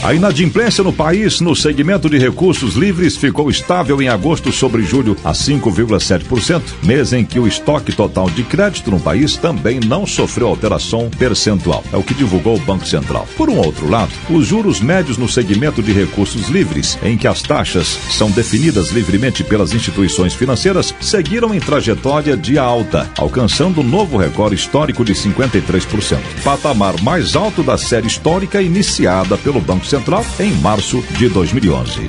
A inadimplência no país no segmento de recursos livres ficou estável em agosto sobre julho a 5,7%, mês em que o estoque total de crédito no país também não sofreu alteração percentual, é o que divulgou o Banco Central. Por um outro lado, os juros médios no segmento de recursos livres, em que as taxas são definidas livremente pelas instituições financeiras, seguiram em trajetória de alta, alcançando um novo recorde histórico de 53%, patamar mais alto da série histórica iniciada pelo Banco Central em março de 2011.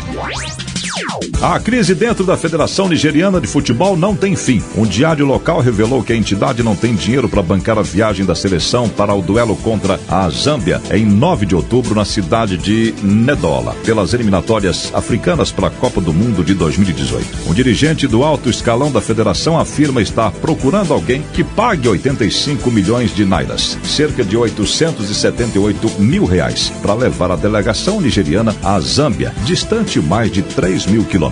A crise dentro da Federação Nigeriana de Futebol não tem fim. Um diário local revelou que a entidade não tem dinheiro para bancar a viagem da seleção para o duelo contra a Zâmbia em 9 de outubro na cidade de Nedola, pelas eliminatórias africanas para a Copa do Mundo de 2018. Um dirigente do alto escalão da federação afirma estar procurando alguém que pague 85 milhões de nairas, cerca de 878 mil reais, para levar a delegação nigeriana à Zâmbia, distante mais de 3 mil quilômetros.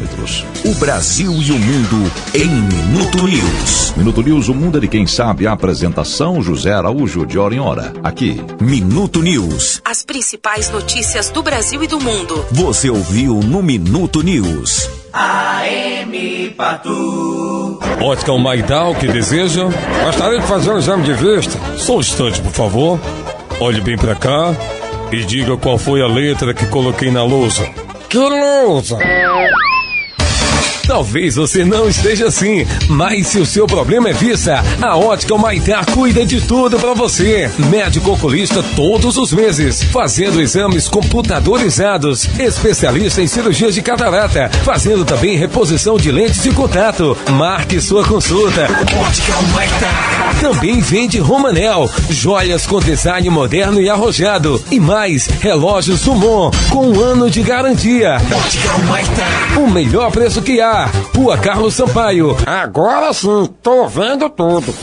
O Brasil e o mundo em Minuto News. Minuto News, o mundo é de quem sabe. A apresentação, José Araújo, de hora em hora. Aqui. Minuto News. As principais notícias do Brasil e do mundo. Você ouviu no Minuto News. AM Patu. Ótica Maitá, o que deseja? Gostaria de fazer um exame de vista. Só um instante, por favor. Olhe bem pra cá e diga qual foi a letra que coloquei na lousa. Que lousa? Talvez você não esteja assim, mas se o seu problema é vista, a Ótica Maitá cuida de tudo pra você. Médico oculista todos os meses, fazendo exames computadorizados, especialista em cirurgias de catarata, fazendo também reposição de lentes de contato. Marque sua consulta. Ótica Maitá. Também vende Romanel, joias com design moderno e arrojado, e mais, relógios Sumon, com 1 ano de garantia. Ótica Maitá. O melhor preço que há. Rua Carlos Sampaio. Agora sim, tô vendo tudo.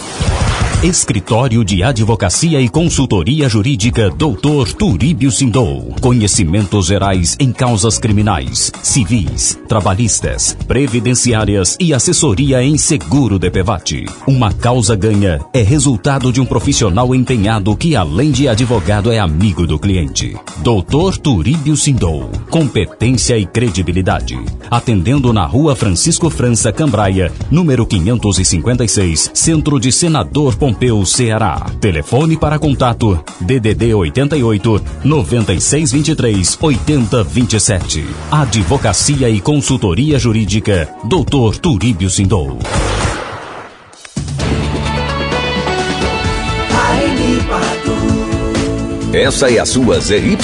Escritório de Advocacia e Consultoria Jurídica Dr. Turíbio Sindou. Conhecimentos gerais em causas criminais, civis, trabalhistas, previdenciárias e assessoria em seguro DPVAT. Uma causa ganha é resultado de um profissional empenhado que, além de advogado, é amigo do cliente. Dr. Turíbio Sindou. Competência e credibilidade. Atendendo na Rua Francisco França Cambraia, número 556, Centro de Senador Pompeu, Ceará. Telefone para contato: DDD 88 9623 8027. Advocacia e Consultoria Jurídica Dr. Turíbio Sindou. Essa é a sua ZYH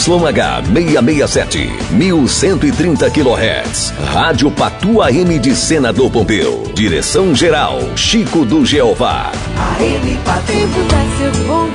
667, 1130 kHz. Rádio Patu AM de Senador Pompeu. Direção-geral, Chico do Jeová. AM Patu. Se puder ser bom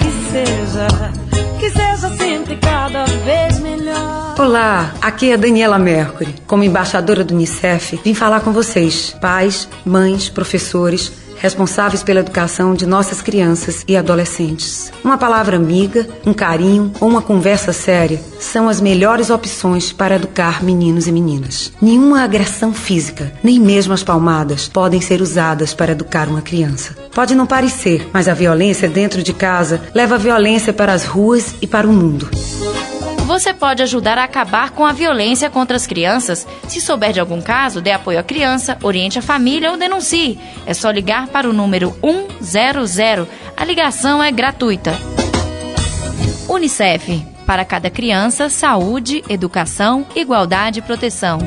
que seja sempre cada vez melhor. Olá, aqui é Daniela Mercury. Como embaixadora do Unicef, vim falar com vocês, pais, mães, professores, responsáveis pela educação de nossas crianças e adolescentes. Uma palavra amiga, um carinho ou uma conversa séria são as melhores opções para educar meninos e meninas. Nenhuma agressão física, nem mesmo as palmadas, podem ser usadas para educar uma criança. Pode não parecer, mas a violência dentro de casa leva a violência para as ruas e para o mundo. Você pode ajudar a acabar com a violência contra as crianças. Se souber de algum caso, dê apoio à criança, oriente a família ou denuncie. É só ligar para o número 100. A ligação é gratuita. Unicef. Para cada criança, saúde, educação, igualdade e proteção.